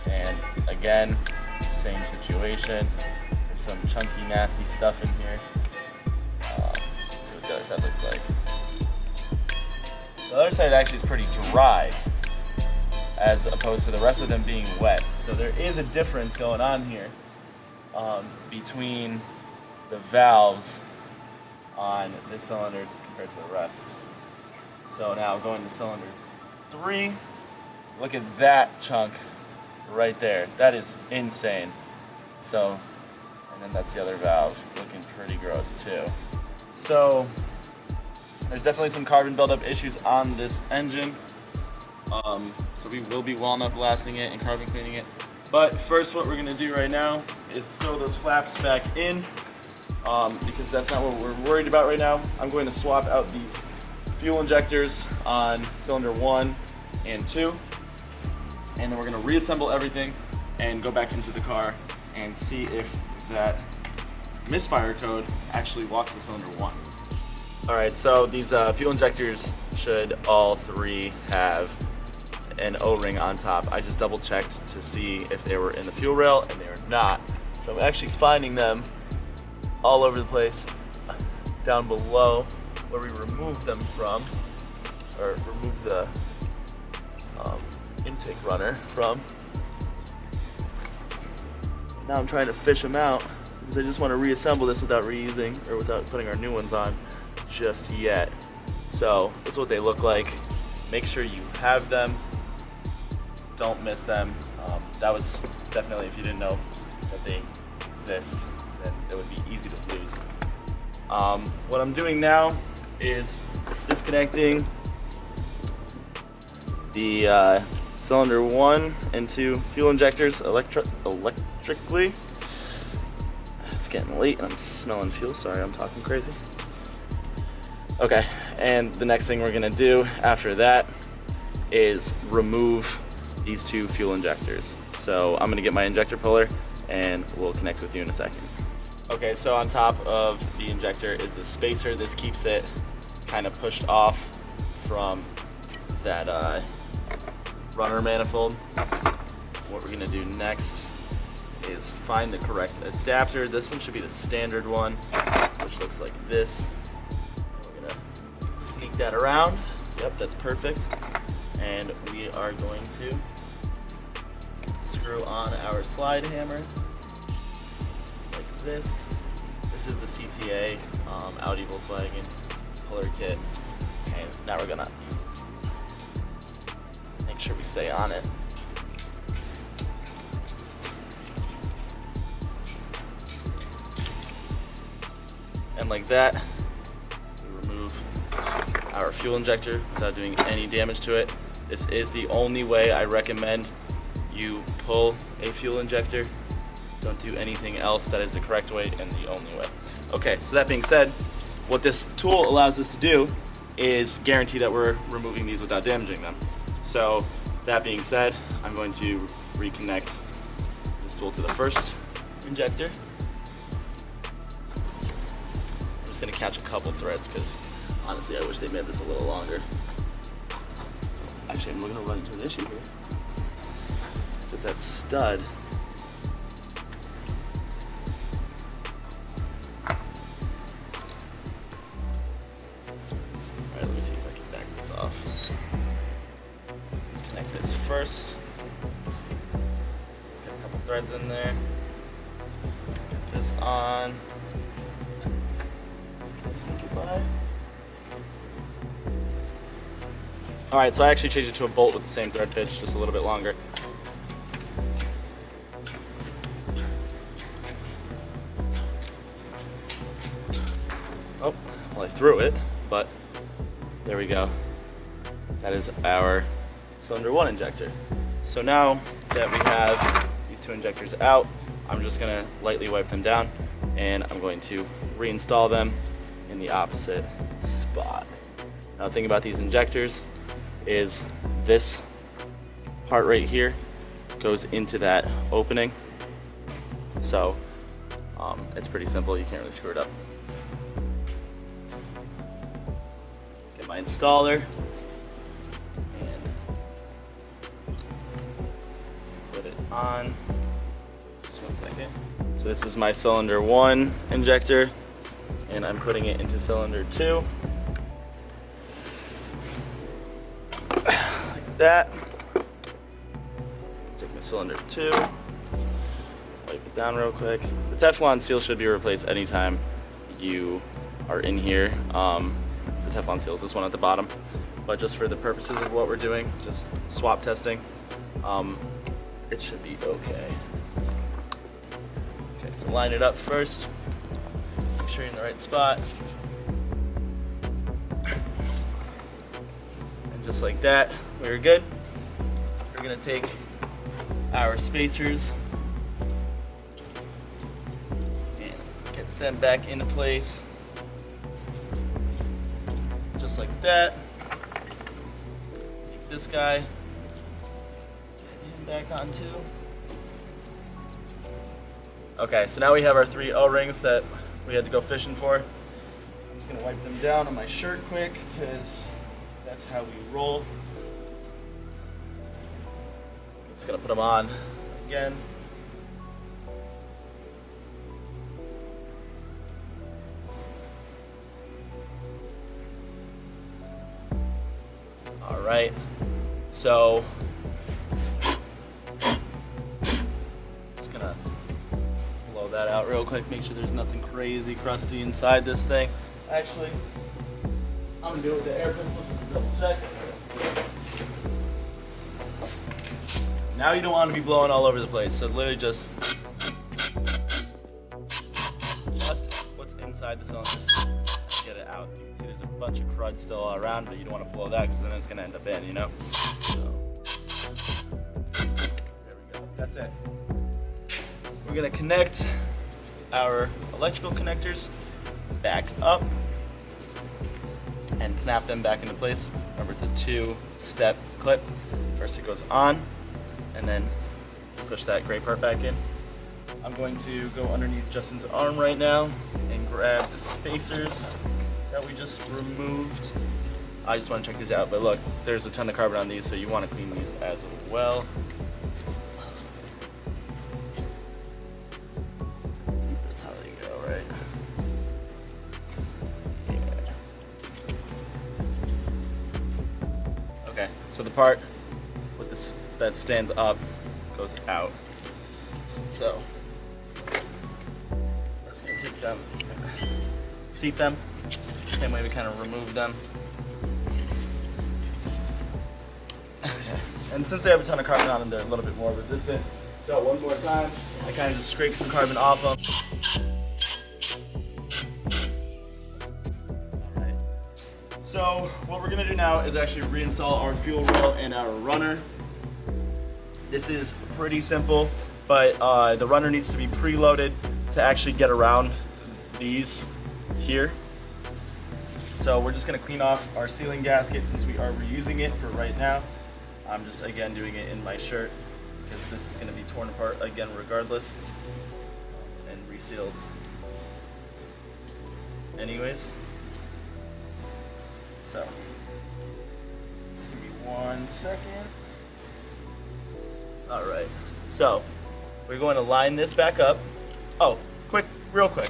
And again, same situation. There's some chunky, nasty stuff in here. Let's see what the other side looks like. The other side actually is pretty dry, as opposed to the rest of them being wet. So there is a difference going on here between the valves on this cylinder compared to the rest. So now going to cylinder 3, look at that chunk right there. That is insane. So, and then that's the other valve, looking pretty gross too. So there's definitely some carbon buildup issues on this engine. So we will be walnut blasting it and carbon cleaning it. But first, what we're gonna do right now is throw those flaps back in, because that's not what we're worried about right now. I'm going to swap out these fuel injectors on cylinder 1 and 2. And then we're gonna reassemble everything and go back into the car and see if that misfire code actually locks the cylinder 1. All right, so these fuel injectors should all three have an O-ring on top. I just double checked to see if they were in the fuel rail, and they are not. So I'm actually finding them all over the place down below where we removed them from, or removed the intake runner from. Now I'm trying to fish them out because I just want to reassemble this without reusing or without putting our new ones on just yet. So that's what they look like. Make sure you have them. Don't miss them. That was definitely, if you didn't know that they exist, then it would be easy to lose. What I'm doing now is disconnecting the cylinder 1 and 2 fuel injectors electrically. It's getting late and I'm smelling fuel. Sorry, I'm talking crazy. Okay, and the next thing we're gonna do after that is remove these 2 fuel injectors. So I'm gonna get my injector puller and we'll connect with you in a second. Okay, so on top of the injector is the spacer. This keeps it kind of pushed off from that runner manifold. What we're gonna do next is find the correct adapter. This one should be the standard one, which looks like this. We're gonna sneak that around. Yep, that's perfect. And we are going to screw on our slide hammer like this. This is the CTA Audi Volkswagen puller kit. And now we're gonna make sure we stay on it. And like that, we remove our fuel injector without doing any damage to it. This is the only way I recommend you pull a fuel injector. Don't do anything else. That is the correct way and the only way. Okay, so that being said, what this tool allows us to do is guarantee that we're removing these without damaging them. So that being said, I'm going to reconnect this tool to the first injector. I'm just gonna catch a couple threads because honestly I wish they made this a little longer. Actually, I'm gonna run into an issue here. Because that stud first. Let's get a couple threads in there. Get this on. Sneak it by. Alright, so I actually changed it to a bolt with the same thread pitch, just a little bit longer. Oh, well I threw it, but there we go. That is our cylinder 1 injector. So now that we have these 2 injectors out, I'm just gonna lightly wipe them down and I'm going to reinstall them in the opposite spot. Now the thing about these injectors is this part right here goes into that opening. So it's pretty simple, you can't really screw it up. Get my installer. On. Just one second. So this is my cylinder 1 injector and I'm putting it into cylinder 2. Like that. Take my cylinder 2. Wipe it down real quick. The Teflon seal should be replaced anytime you are in here. The Teflon seal is this one at the bottom. But just for the purposes of what we're doing, just swap testing. It should be okay. Okay, so line it up first. Make sure you're in the right spot. And just like that, we're good. We're gonna take our spacers and get them back into place. Just like that. Take this guy. Back on too. Okay, so now we have our 3 O-rings that we had to go fishing for. I'm just gonna wipe them down on my shirt quick because that's how we roll. Just gonna put them on again. All right, so just gonna blow that out real quick, make sure there's nothing crazy crusty inside this thing. Actually, I'm gonna do it with the air pistol just to double check. Now you don't want to be blowing all over the place, so literally just what's inside the cylinder. Get it out. You can see there's a bunch of crud still all around, but you don't want to blow that because then it's going to end up in, you know? So, there we go. That's it. We're going to connect our electrical connectors back up and snap them back into place. Remember, it's a 2-step clip. First it goes on, and then push that gray part back in. I'm going to go underneath Justin's arm right now and grab the spacers that we just removed. I just want to check these out, but look, there's a ton of carbon on these, so you want to clean these as well. That's how they go, right? Yeah. Okay, so the part with this that stands up goes out. So we're just gonna take them, seat them, same way we kind of remove them. Okay. And since they have a ton of carbon on them, they're a little bit more resistant. So one more time, I kind of just scrape some carbon off them. All right. So what we're gonna do now is actually reinstall our fuel rail and our runner. This is pretty simple, but the runner needs to be preloaded to actually get around these here. So we're just gonna clean off our sealing gasket since we are reusing it for right now. I'm just, again, doing it in my shirt because this is gonna be torn apart again regardless and resealed anyways. So, just give me 1 second. All right, so we're going to line this back up. Oh, real quick.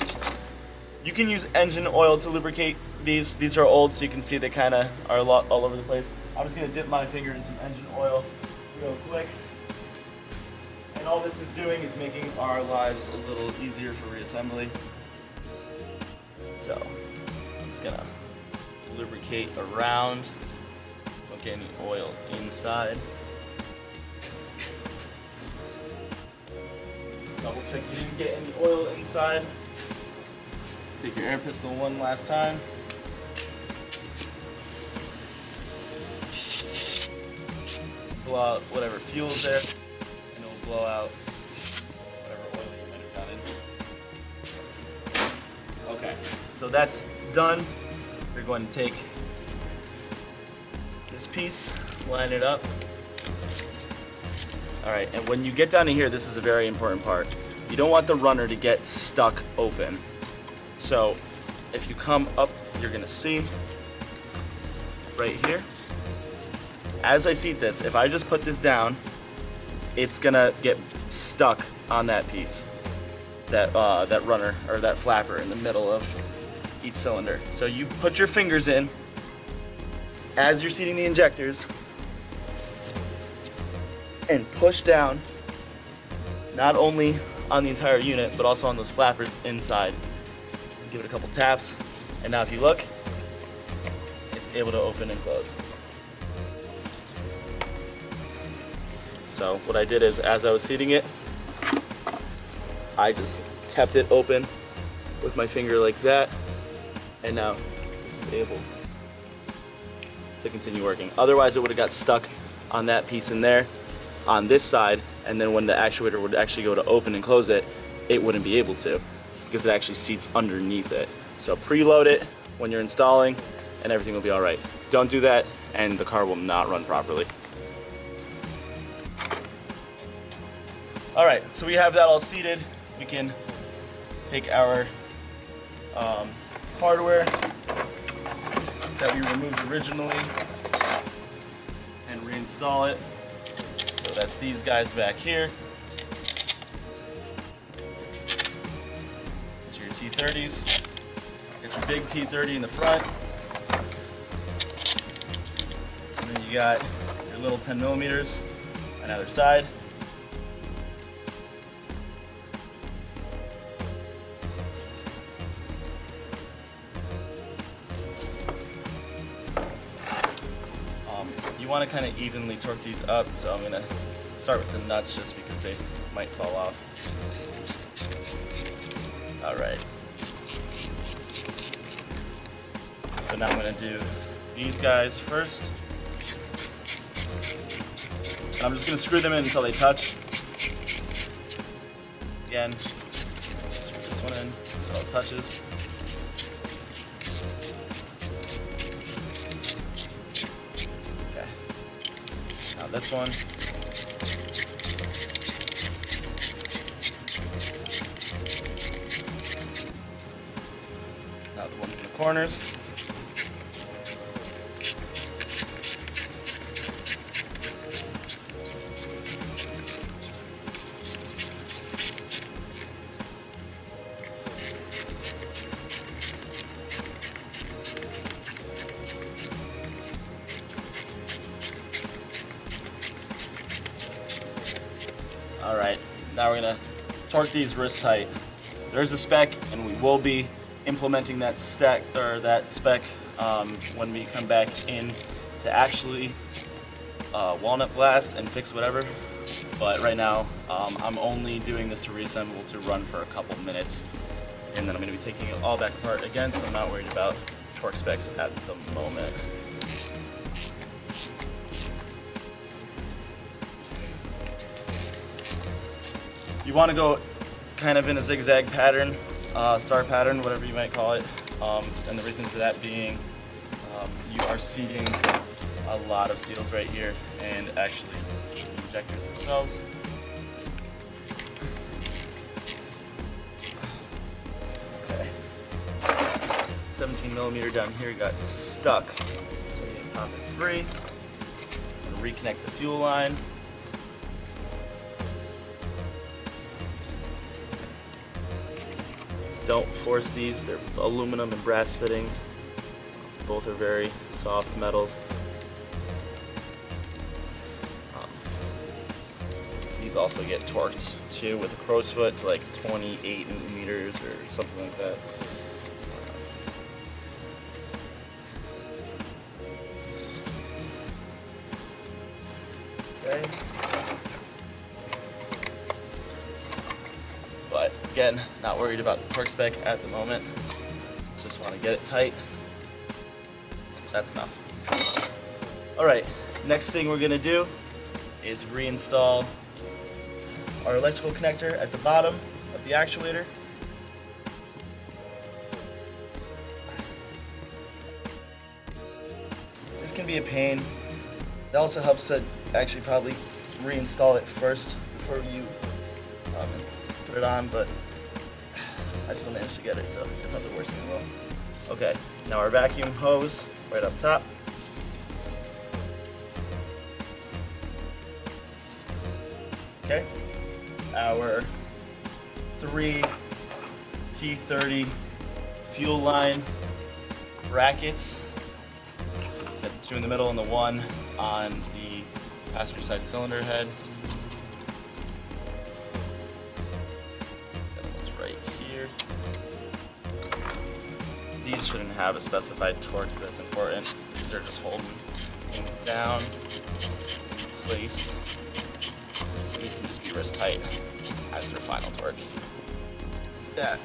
You can use engine oil to lubricate these. These are old, so you can see they kind of are a lot all over the place. I'm just gonna dip my finger in some engine oil real quick. And all this is doing is making our lives a little easier for reassembly. So, I'm just gonna lubricate around. Don't get any oil inside. Double check you didn't get any oil inside. Take your air pistol one last time. Blow out whatever fuel's there, and it'll blow out whatever oil you might have gotten. Okay, so that's done. We're going to take this piece, line it up. All right, and when you get down to here, this is a very important part. You don't want the runner to get stuck open. So if you come up, you're gonna see right here. As I seat this, if I just put this down, it's gonna get stuck on that piece, that runner or that flapper in the middle of each cylinder. So you put your fingers in as you're seating the injectors and push down, not only on the entire unit, but also on those flappers inside. Give it a couple taps, and now if you look, it's able to open and close. So what I did is, as I was seating it, I just kept it open with my finger like that, and now this is able to continue working. Otherwise it would have got stuck on that piece in there, on this side, and then when the actuator would actually go to open and close it, it wouldn't be able to because it actually seats underneath it. So preload it when you're installing and everything will be all right. Don't do that and the car will not run properly. All right, so we have that all seated. We can take our hardware that we removed originally and reinstall it. So that's these guys back here. These are your T30s. Get your big T30 in the front. And then you got your little 10 millimeters on either side. You want to kind of evenly torque these up, so I'm going to start with the nuts just because they might fall off. Alright. So now I'm going to do these guys first. And I'm just going to screw them in until they touch. Again, screw this one in until it touches. This one. Now the ones in the corners. Alright, now we're going to torque these wrist tight. There's a spec, and we will be implementing that spec when we come back in to actually walnut blast and fix whatever. But right now, I'm only doing this to reassemble to run for a couple minutes, and then I'm going to be taking it all back apart again, so I'm not worried about torque specs at the moment. You want to go kind of in a zigzag pattern, star pattern, whatever you might call it. And the reason for that being you are seating a lot of seals right here, and actually the injectors themselves. Okay. 17 millimeter down here got stuck, so you can pop it free and reconnect the fuel line. Don't force these, they're aluminum and brass fittings. Both are very soft metals. These also get torqued too with a crow's foot to like 28 millimeters or something like that. Okay. But again, not worried about the torque spec at the moment. Just want to get it tight. That's enough. Alright, next thing we're going to do is reinstall our electrical connector at the bottom of the actuator. This can be a pain. It also helps to actually probably reinstall it first before you put it on, but I still managed to get it, so it's not the worst thing in the world. Okay, now our vacuum hose right up top. Okay, our 3 T30 fuel line brackets. Got the 2 in the middle and the 1 on the passenger side cylinder head. The other one's right here. These shouldn't have a specified torque, but it's important. These are just holding things down in place. So these can just be wrist tight as their final torque. That.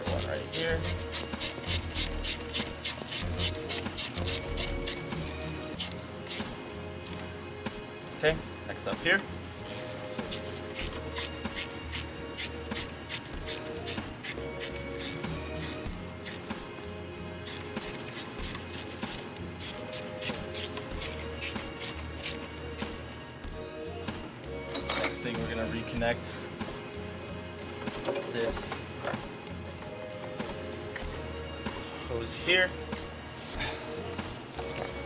Another one right here. Okay, next up here. Next thing, we're going to reconnect this hose here.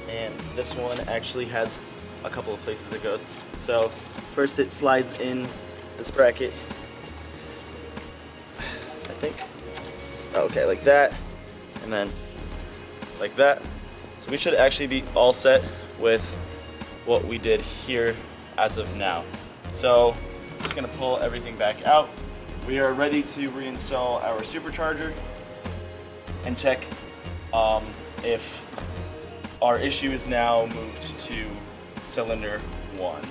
And this one actually has a couple of places it goes. So first it slides in this bracket, I think. Okay, like that, and then like that. So we should actually be all set with what we did here as of now. So I'm just gonna pull everything back out. We are ready to reinstall our supercharger and check if our issue is now moved to cylinder 1.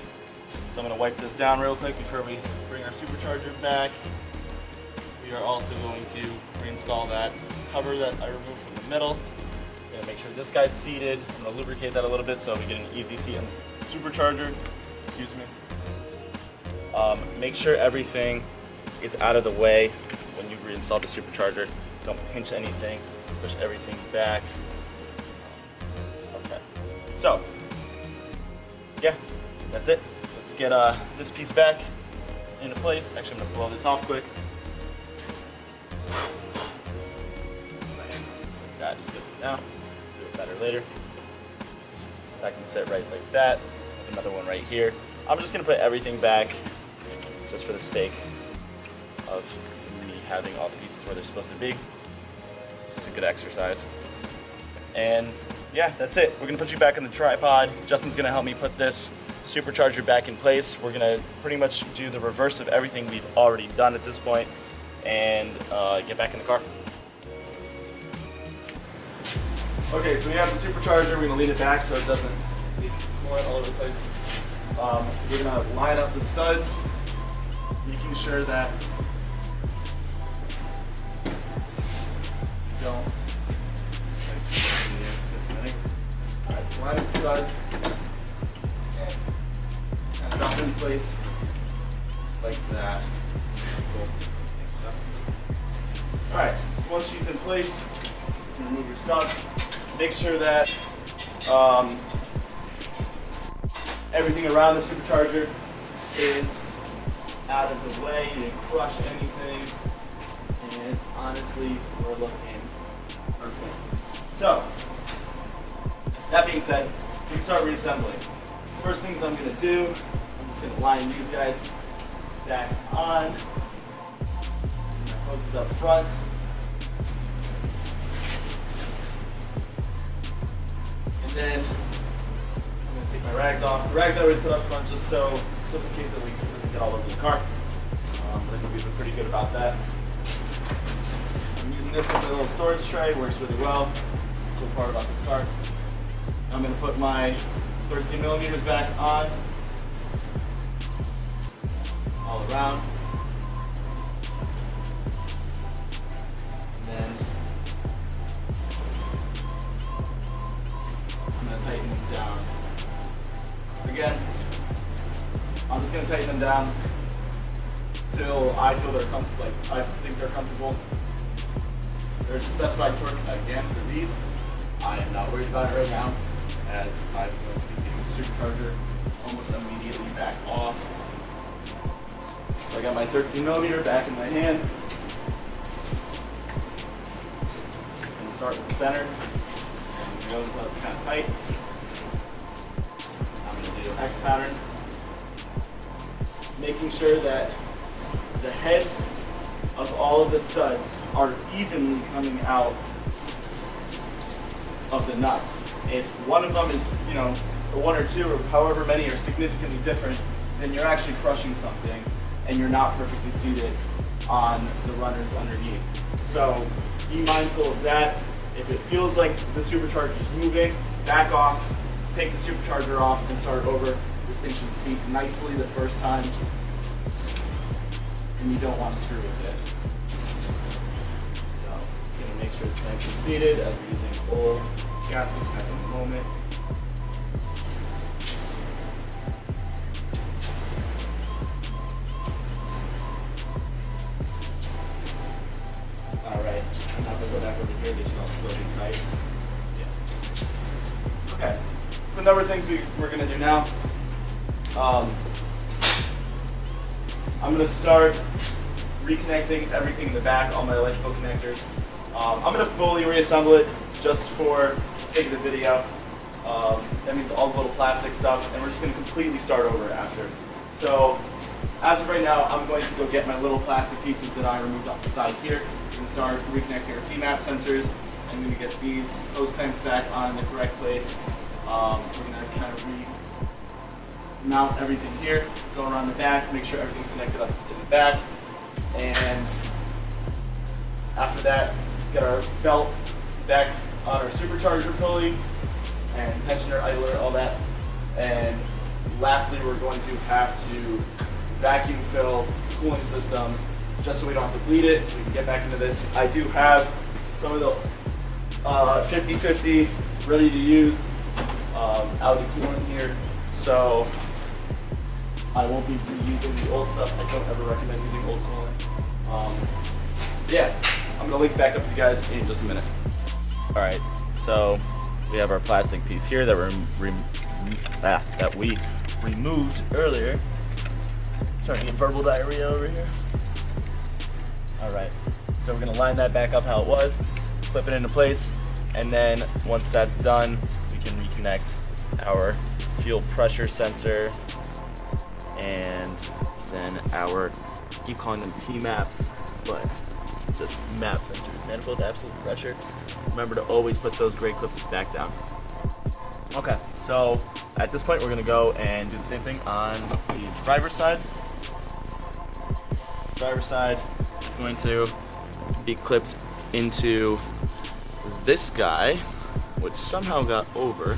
So I'm gonna wipe this down real quick before we bring our supercharger back. We are also going to reinstall that cover that I removed from the middle. Gonna make sure this guy's seated. I'm gonna lubricate that a little bit so we get an easy seat on the supercharger. Excuse me. Make sure everything is out of the way when you reinstall the supercharger. Don't pinch anything, push everything back. Okay, so yeah, that's it. Let's get this piece back into place. Actually, I'm gonna blow this off quick. That is good for now. Do it better later. That can sit right like that. Another one right here. I'm just gonna put everything back just for the sake of me having all the pieces where they're supposed to be. It's just a good exercise. And yeah, that's it. We're gonna put you back in the tripod. Justin's gonna help me put this supercharger back in place. We're gonna pretty much do the reverse of everything we've already done at this point and get back in the car. Okay, so we have the supercharger. We're gonna lean it back so it doesn't leak oil all over the place. We're gonna line up the studs, making sure that you don't. Alright, line up the studs and kind of drop it in place like that. Cool. Thanks, Justin. Alright, so once she's in place, you remove your stuff. Make sure that everything around the supercharger is out of the way. You didn't crush anything. And honestly, we're looking perfect. So, that being said, we can start reassembling. First things I'm going to do, I'm just going to line these guys back on. My hoses up front. And then I'm going to take my rags off. The rags I always put up front just in case it leaks, it doesn't get all over the car. But I think we've been pretty good about that. I'm using this as a little storage tray, works really well. Cool part about this car. I'm going to put my 13 millimeters back on, all around. And then I'm going to tighten them down. Again, I'm just going to tighten them down till I feel they're comfortable. Like I think they're comfortable. There's a specified torque again for these. I am not worried about it right now, as I'm going to be taking the supercharger almost immediately back off. So I got my 13 millimeter back in my hand. I'm going to start with the center. And go until it's kind of tight. I'm going to do an X pattern, making sure that the heads of all of the studs are evenly coming out of the nuts. If one of them is, one or two or however many are significantly different, then you're actually crushing something and you're not perfectly seated on the runners underneath. So be mindful of that. If it feels like the supercharger is moving, back off, take the supercharger off and start over. This thing should seat nicely the first time, and you don't want to screw with it. So just going to make sure it's nice and seated as we're using full gaskets at the moment. Alright, I'm not going to go back over here, they should all still be tight. Yeah. Okay, so a number of things we're going to do now. I'm going to start reconnecting everything in the back, all my electrical connectors. I'm going to fully reassemble it just for the sake of the video. That means all the little plastic stuff, and we're just going to completely start over after. So, as of right now, I'm going to go get my little plastic pieces that I removed off the side here. I'm going to start reconnecting our T-map sensors. I'm going to get these hose clamps back on in the correct place. We're going to kind of remount everything here, go around the back, make sure everything's connected up in the back, and after that, get our belt back on our supercharger pulley and tensioner, idler, all that. And lastly, we're going to have to vacuum fill the cooling system just so we don't have to bleed it, so we can get back into this. I do have some of the 50/50 ready to use Audi coolant here, so I won't be reusing the old stuff. I don't ever recommend using old coolant. Yeah, I'm gonna link back up to you guys in just a minute. All right, so we have our plastic piece here that we removed earlier. Starting to get verbal diarrhea over here. All right, so we're gonna line that back up how it was, clip it into place, and then once that's done, we can reconnect our fuel pressure sensor and then our, I keep calling them T-maps, but just map sensors, manifold absolute pressure. Remember to always put those gray clips back down. Okay, so at this point we're gonna go and do the same thing on the driver's side. Driver's side is going to be clipped into this guy, which somehow got over,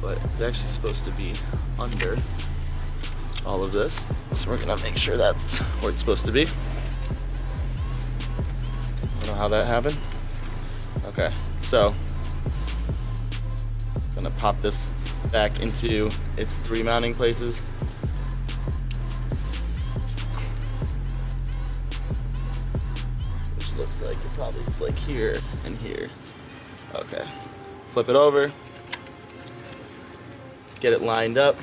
but it's actually supposed to be under all of this. So we're gonna make sure that's where it's supposed to be. I don't know how that happened. Okay, so I'm gonna pop this back into its 3 mounting places. Which looks like it probably is like here and here. Okay, flip it over, get it lined up,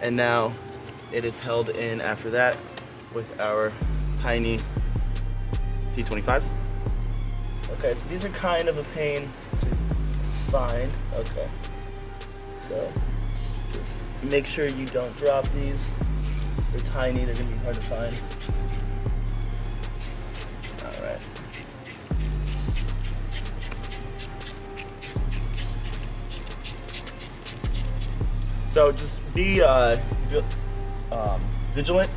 and now it is held in after that with our tiny T25s. Okay, so these are kind of a pain to find. Okay, so just make sure you don't drop these. They're tiny, they're gonna be hard to find. All right. So just be vigilant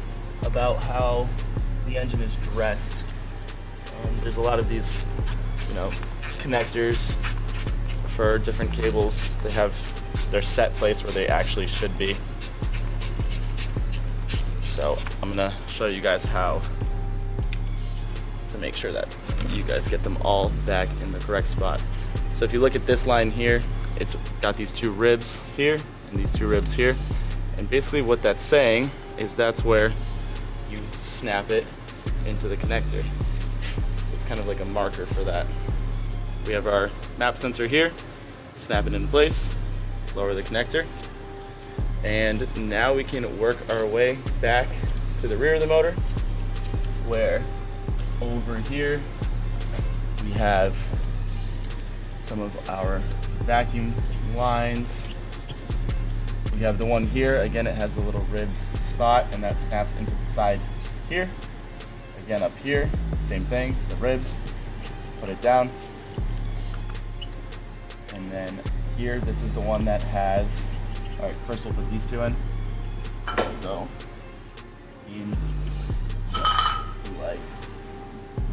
about how the engine is dressed. There's a lot of these, connectors for different cables. They have their set place where they actually should be. So I'm gonna show you guys how to make sure that you guys get them all back in the correct spot. So if you look at this line here, it's got these 2 ribs here and these 2 ribs here. And basically what that's saying is that's where you snap it into the connector. So it's kind of like a marker for that. We have our map sensor here, snap it into place, lower the connector, and now we can work our way back to the rear of the motor, where over here we have some of our vacuum lines. We have the one here, again it has a little ribbed spot and that snaps into the side here. Again up here, same thing, the ribs, put it down. And then here, this is the one that has, all right, first we'll put these 2 in. Go in like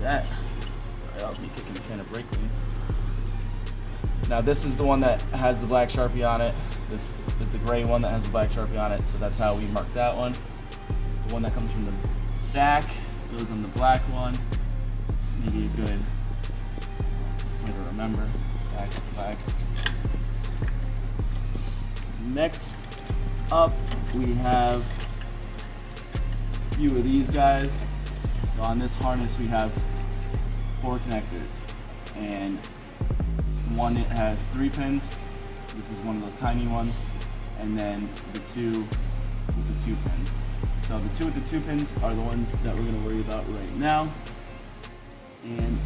that. All right, I'll be kicking a can of brake clean. Now this is the one that has the black Sharpie on it. This is the gray one that has the black Sharpie on it, so that's how we mark that one. The one that comes from the back goes on the black one. It's maybe a good way to remember. Back to black. Next up, we have a few of these guys. So on this harness, we have 4 connectors, and one it has 3 pins. This is one of those tiny ones, and then the 2 with the 2 pins. So the 2 with the 2 pins are the ones that we're going to worry about right now. And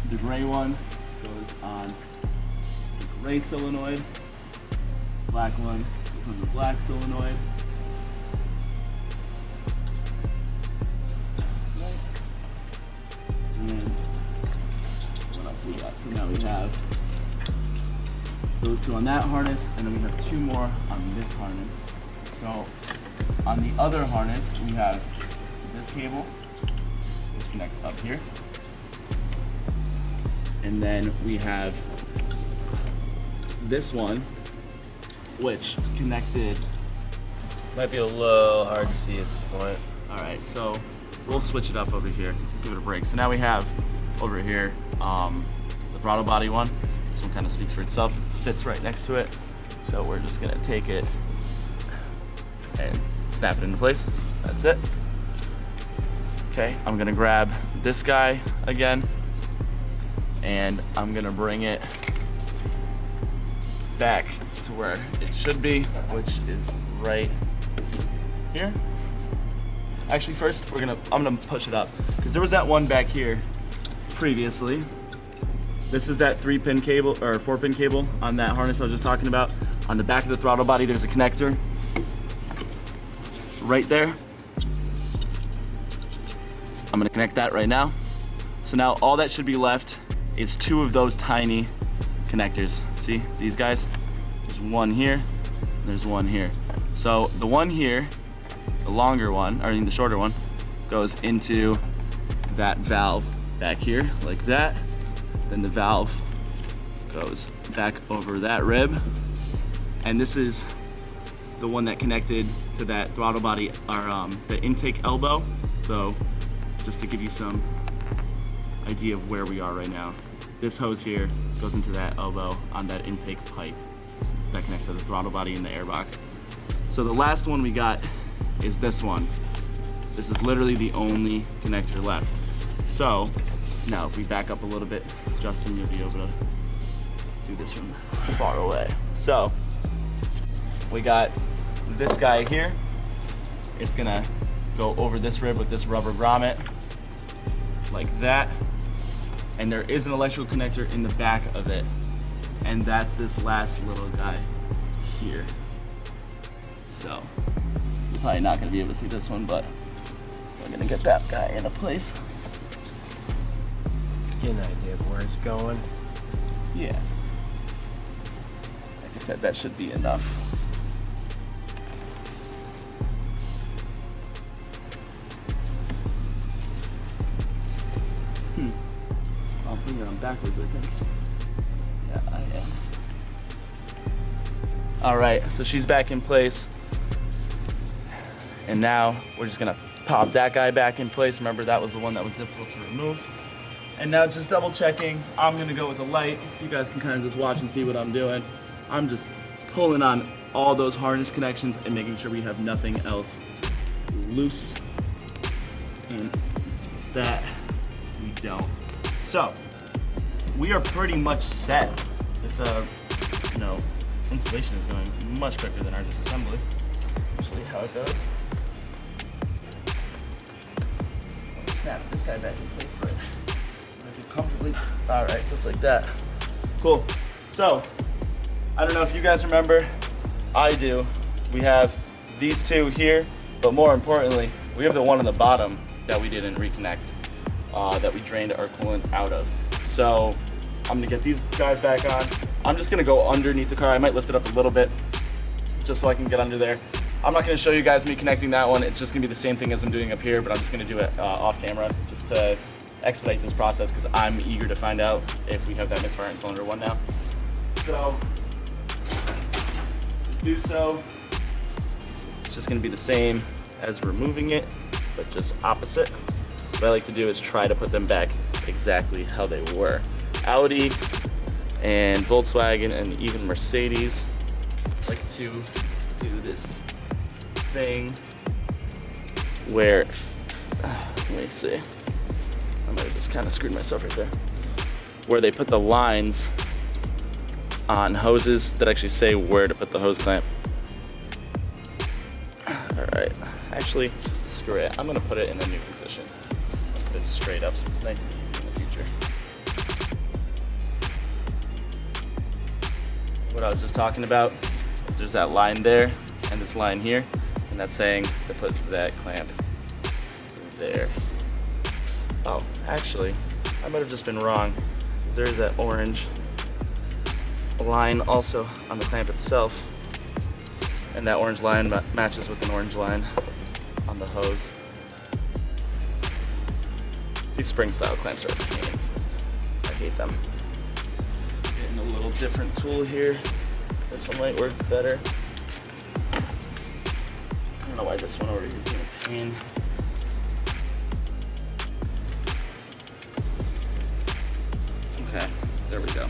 The gray one goes on the gray solenoid. Black one goes on the black solenoid. And what else we got? So now we have those two on that harness, and then we have two more on this harness. So on the other harness, we have this cable, which connects up here. And then we have this one, which connected. Might be a little hard to see at this point. All right, so we'll switch it up over here, give it a break. So now we have over here the throttle body one. This one kind of speaks for itself. It sits right next to it. So we're just gonna take it and snap it into place. That's it. Okay, I'm gonna grab this guy again, and I'm gonna bring it back to where it should be, which is right here. Actually, first I'm gonna push it up, because there was that one back here previously. This is that 3-pin cable or 4-pin cable on that harness I was just talking about. On the back of the throttle body, there's a connector right there. I'm gonna connect that right now. So now all that should be left is 2 of those tiny connectors. See these guys? There's one here, and there's one here. So the one here, the longer one, or the shorter one, goes into that valve back here, like that. Then the valve goes back over that rib. And this is the one that connected to that throttle body, or the intake elbow. So just to give you some idea of where we are right now, this hose here goes into that elbow on that intake pipe that connects to the throttle body and the airbox. So the last one we got is this one. This is literally the only connector left. So now if we back up a little bit, Justin, you'll be able to do this from far away. So we got this guy here. It's gonna go over this rib with this rubber grommet, like that. And there is an electrical connector in the back of it. And that's this last little guy here. So you're probably not gonna be able to see this one, but we're gonna get that guy into place. Get an idea of where it's going. Yeah. Like I said, that should be enough. I'm thinking I'm backwards, I think. Yeah, I am. All right, so she's back in place. And now we're just gonna pop that guy back in place. Remember, that was the one that was difficult to remove. And now just double checking, I'm gonna go with the light. You guys can kind of just watch and see what I'm doing. I'm just pulling on all those harness connections and making sure we have nothing else loose. And that we don't. So, we are pretty much set. This installation is going much quicker than our disassembly. Usually how it goes. Snap this guy back in place, but comfortably. All right, just like that. Cool. So, I don't know if you guys remember, I do. We have these two here, but more importantly, we have the one on the bottom that we didn't reconnect, that we drained our coolant out of. So, I'm gonna get these guys back on. I'm just gonna go underneath the car. I might lift it up a little bit, just so I can get under there. I'm not gonna show you guys me connecting that one. It's just gonna be the same thing as I'm doing up here, but I'm just gonna do it off camera, just to expedite this process, because I'm eager to find out if we have that misfire in cylinder 1 now. So, to do so, it's just gonna be the same as removing it, but just opposite. What I like to do is try to put them back exactly how they were. Audi and Volkswagen and even Mercedes like to do this thing where, let me see, I might have just kind of screwed myself right there, where they put the lines on hoses that actually say where to put the hose clamp. All right, actually, screw it. I'm gonna put it in a new position. Put it straight up so it's nice and easy in the future. what I was just talking about is there's that line there and this line here, and that's saying to put that clamp there. Oh, actually, I might have just been wrong. There's that orange line also on the clamp itself, and that orange line matches with an orange line on the hose. These spring style clamps are a pain. I hate them. Getting a little different tool here. This one might work better. I don't know why this one over here is being a pain. Okay, there we go.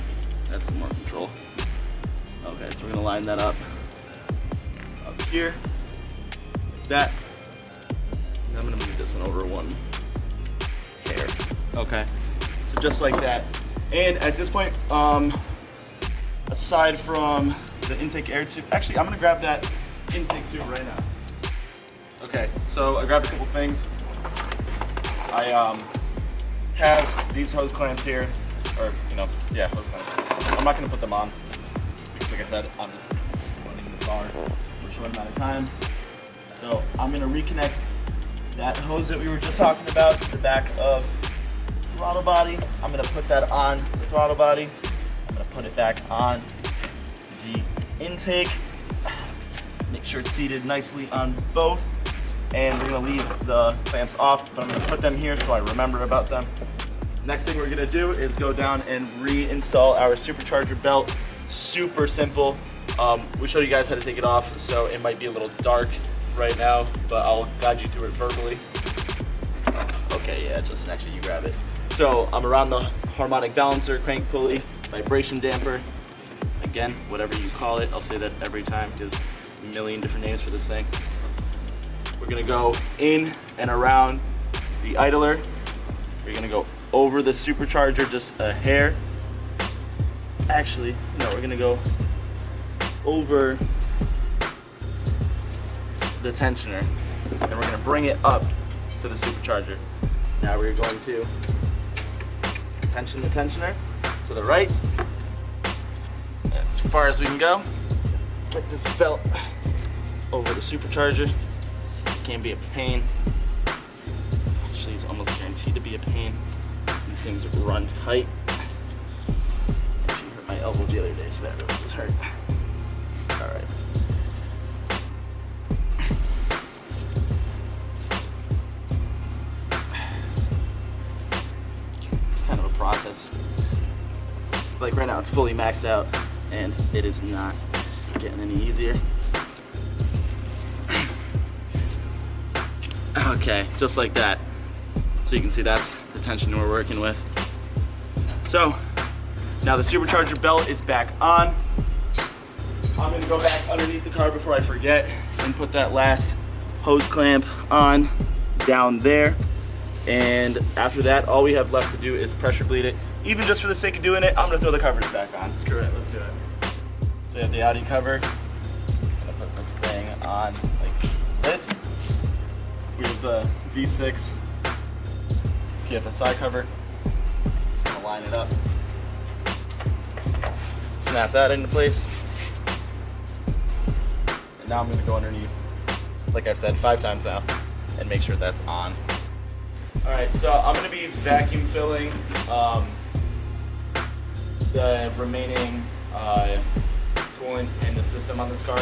That's some more control. Okay, so we're gonna line that up here, like that. And I'm gonna move this one over one hair. Okay, so just like that. And at this point, aside from the intake air tube, actually, I'm gonna grab that intake tube right now. Okay, so I grabbed a couple things. I have these hose clamps here. Or, you know, yeah, hose clamps. I'm not gonna put them on because, like I said, I'm just running the car for a short amount of time. So I'm gonna reconnect that hose that we were just talking about to the back of the throttle body. I'm gonna put that on the throttle body. I'm gonna put it back on the intake. Make sure it's seated nicely on both. And we're gonna leave the clamps off, but I'm gonna put them here so I remember about them. Next thing we're gonna do is go down and reinstall our supercharger belt. Super simple. We showed you guys how to take it off, so it might be a little dark right now, but I'll guide you through it verbally. Okay, yeah, Justin, actually you grab it. So I'm around the harmonic balancer, crank pulley, vibration damper. Again, whatever you call it, I'll say that every time because a million different names for this thing. We're gonna go in and around the idler. We're gonna go over the supercharger just a hair. Actually, no, we're gonna go over the tensioner and we're gonna bring it up to the supercharger. Now we're going to tension the tensioner to the right, as far as we can go. Get this belt over the supercharger. It can be a pain. Actually, it's almost guaranteed to be a pain. These things run tight. Actually hurt my elbow the other day, so that really was hurt. All right. Kind of a process. Like right now, it's fully maxed out, and it is not getting any easier. Okay, just like that. So you can see that's the tension we're working with. So now the supercharger belt is back on. I'm gonna go back underneath the car before I forget and put that last hose clamp on down there. And after that, all we have left to do is pressure bleed it. Even just for the sake of doing it, I'm gonna throw the covers back on. Screw it, let's do it. So we have the Audi cover. I'm gonna put this thing on like this. We have the V6 TFSI cover. Just gonna line it up. Snap that into place. And now I'm gonna go underneath, like I've said 5 times now, and make sure that's on. All right, so I'm gonna be vacuum filling the remaining coolant in the system on this car.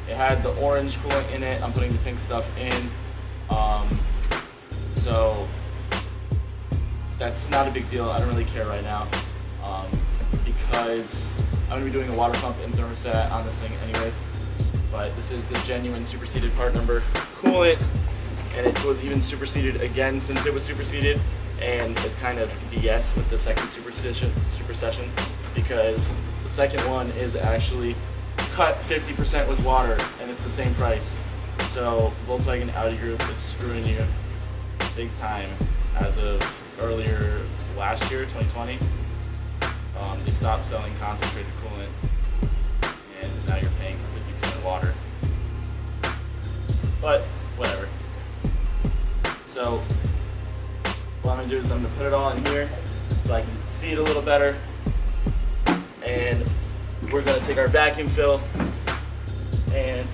It had the orange coolant in it. I'm putting the pink stuff in. So that's not a big deal. I don't really care right now because I'm gonna be doing a water pump and thermostat on this thing anyways. But this is the genuine superseded part number coolant, and it was even superseded again since it was superseded. And it's kind of BS with the second supersession because the second one is actually cut 50% with water, and it's the same price. So Volkswagen Audi Group is screwing you big time as of earlier last year, 2020. They stopped selling concentrated coolant, and now you're paying for 50% water. But whatever. So what I'm gonna do is I'm gonna put it all in here so I can see it a little better, and we're gonna take our vacuum fill and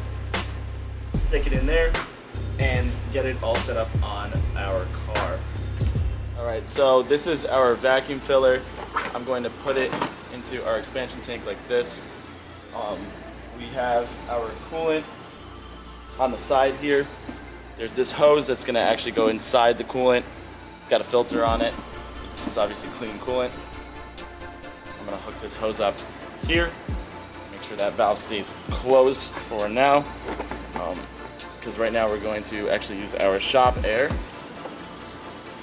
stick it in there and get it all set up on our car. All right, so this is our vacuum filler. I'm going to put it into our expansion tank like this. We have our coolant on the side here. There's this hose that's gonna actually go inside the coolant. It's got a filter on it. This is obviously clean coolant. I'm gonna hook this hose up here. Make sure that valve stays closed for now. Because right now we're going to actually use our shop air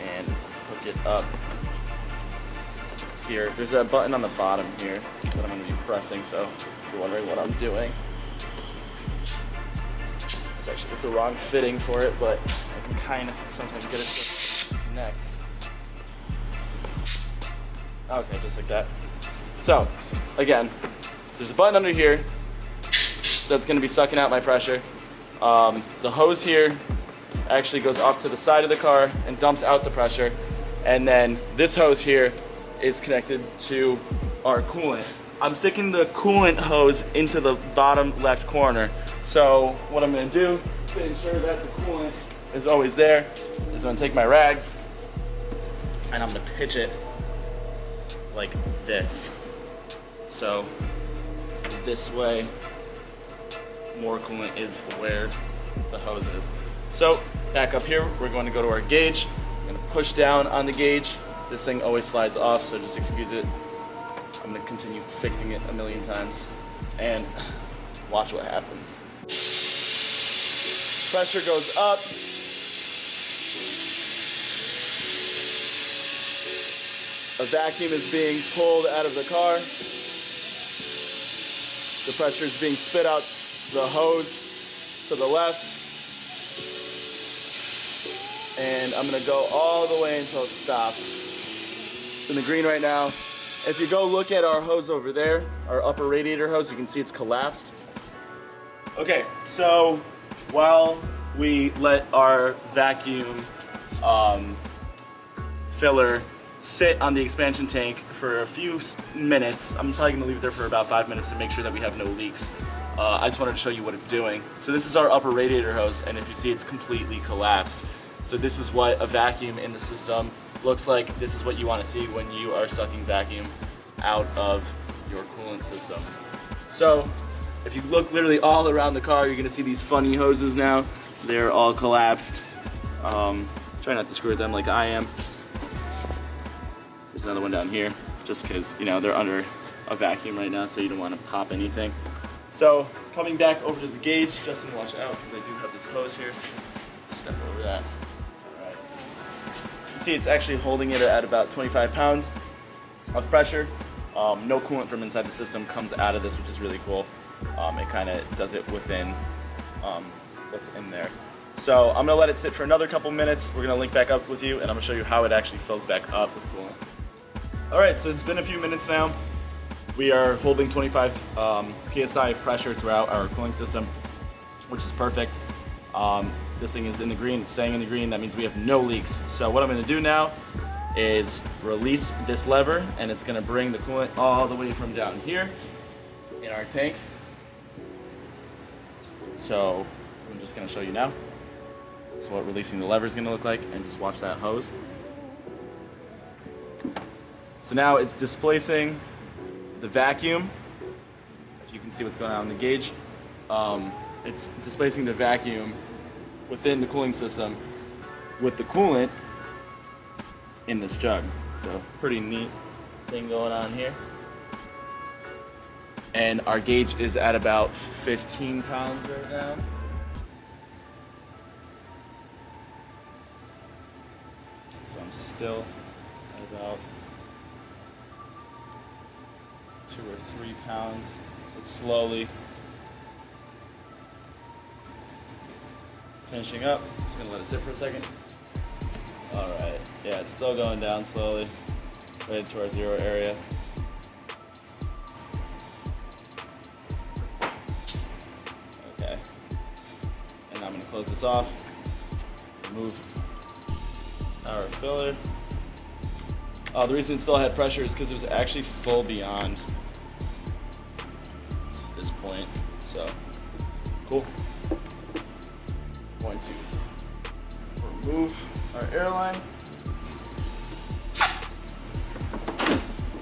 and hook it up here. There's a button on the bottom here that I'm going to be pressing, so if you're wondering what I'm doing. This actually is the wrong fitting for it, but I can kind of sometimes get it to connect. Okay, just like that. So, again, there's a button under here that's going to be sucking out my pressure. The hose here actually goes off to the side of the car and dumps out the pressure. And then this hose here is connected to our coolant. I'm sticking the coolant hose into the bottom left corner. So what I'm gonna do to ensure that the coolant is always there is I'm gonna take my rags and I'm gonna pitch it like this. So this way, more coolant is where the hose is. So back up here, we're going to go to our gauge. I'm going to push down on the gauge. This thing always slides off, so just excuse it. I'm going to continue fixing it a million times and watch what happens. Pressure goes up. A vacuum is being pulled out of the car. The pressure is being spit out the hose to the left. And I'm gonna go all the way until it stops. It's in the green right now. If you go look at our hose over there, our upper radiator hose, you can see it's collapsed. Okay, so while we let our vacuum filler sit on the expansion tank for a few minutes, I'm probably gonna leave it there for about 5 minutes to make sure that we have no leaks. I just wanted to show you what it's doing. So this is our upper radiator hose, and if you see, it's completely collapsed. So this is what a vacuum in the system looks like. This is what you want to see when you are sucking vacuum out of your coolant system. So if you look literally all around the car, you're gonna see these funny hoses now. They're all collapsed. Try not to screw with them like I am. There's another one down here, just because, you know, they're under a vacuum right now, so you don't want to pop anything. So coming back over to the gauge, Justin, watch out, because I do have this hose here. Step over that. All right. You see, it's actually holding it at about 25 pounds of pressure. No coolant from inside the system comes out of this, which is really cool. It kind of does it within what's in there. So I'm gonna let it sit for another couple minutes. We're gonna link back up with you, and I'm gonna show you how it actually fills back up with coolant. All right, so it's been a few minutes now. We are holding 25 PSI of pressure throughout our cooling system, which is perfect. This thing is in the green, it's staying in the green. That means we have no leaks. So what I'm gonna do now is release this lever, and it's gonna bring the coolant all the way from down here in our tank. So I'm just gonna show you now. So what releasing the lever is gonna look like, and just watch that hose. So now it's displacing the vacuum. If you can see what's going on in the gauge, it's displacing the vacuum within the cooling system with the coolant in this jug. So pretty neat thing going on here. And our gauge is at about 15 pounds right now. So I'm still at about 2 or 3 pounds. So it's slowly finishing up. Just gonna let it sit for a second. All right, yeah, it's still going down slowly, right into our zero area. Okay, and I'm gonna close this off, remove our filler. The reason it still had pressure is because it was actually full beyond this point. So, cool. Going to remove our airline. I'm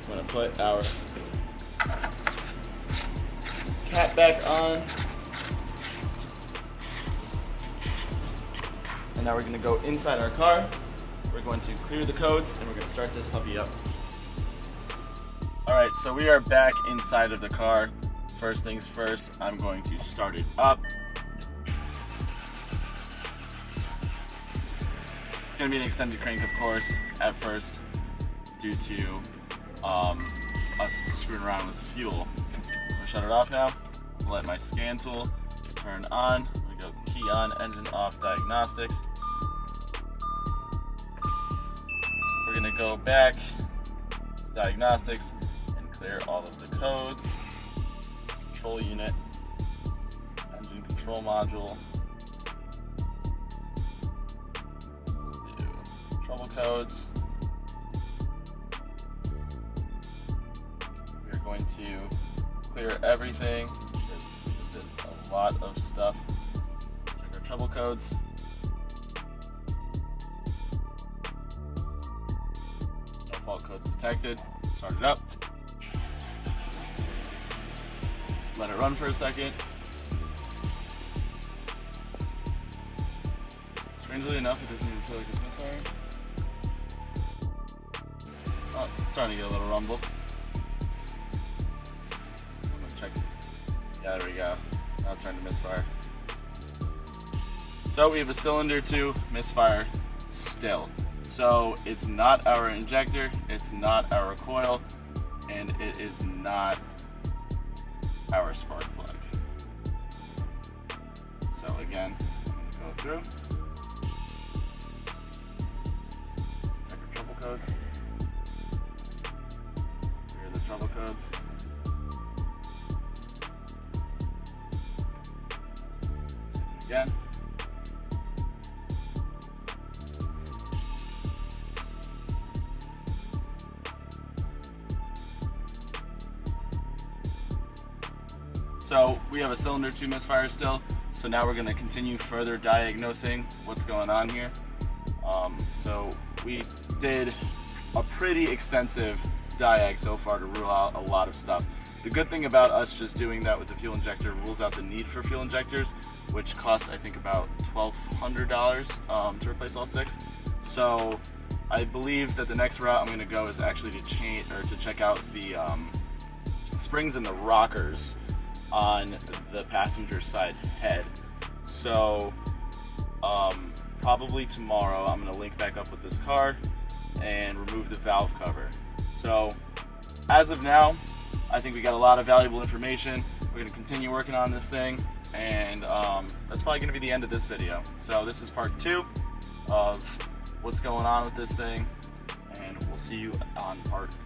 going to put our cap back on. And now we're going to go inside our car. We're going to clear the codes and we're going to start this puppy up. Alright, so we are back inside of the car. First things first, I'm going to start it up. It's going to be an extended crank, of course, at first, due to us screwing around with fuel. I'm going to shut it off now. Let my scan tool turn on. We go key on, engine off, diagnostics. We're going to go back, diagnostics, and clear all of the codes. Control unit, engine control module, do trouble codes. We are going to clear everything. This is a lot of stuff. Check our trouble codes. No fault codes detected. Start it up. Let it run for a second. Strangely enough, it doesn't even feel like it's misfiring. Oh, it's starting to get a little rumble. Let's check. Yeah, there we go. Now it's starting to misfire. So we have a cylinder to misfire still. So it's not our injector, it's not our coil, and it is not our spark plug. So again, I'm going to go through, check our trouble codes. Here are the trouble codes. Again. So we have a cylinder 2 misfire still, so now we're going to continue further diagnosing what's going on here. So we did a pretty extensive diag so far to rule out a lot of stuff. The good thing about us just doing that with the fuel injector rules out the need for fuel injectors, which cost I think about $1,200 to replace all 6. So I believe that the next route I'm going to go is actually to check out the springs and the rockers on the passenger side head. So probably tomorrow I'm going to link back up with this car and remove the valve cover. So as of now, I think we got a lot of valuable information. We're going to continue working on this thing, and that's probably going to be the end of this video. So this is part 2 of what's going on with this thing, and we'll see you on part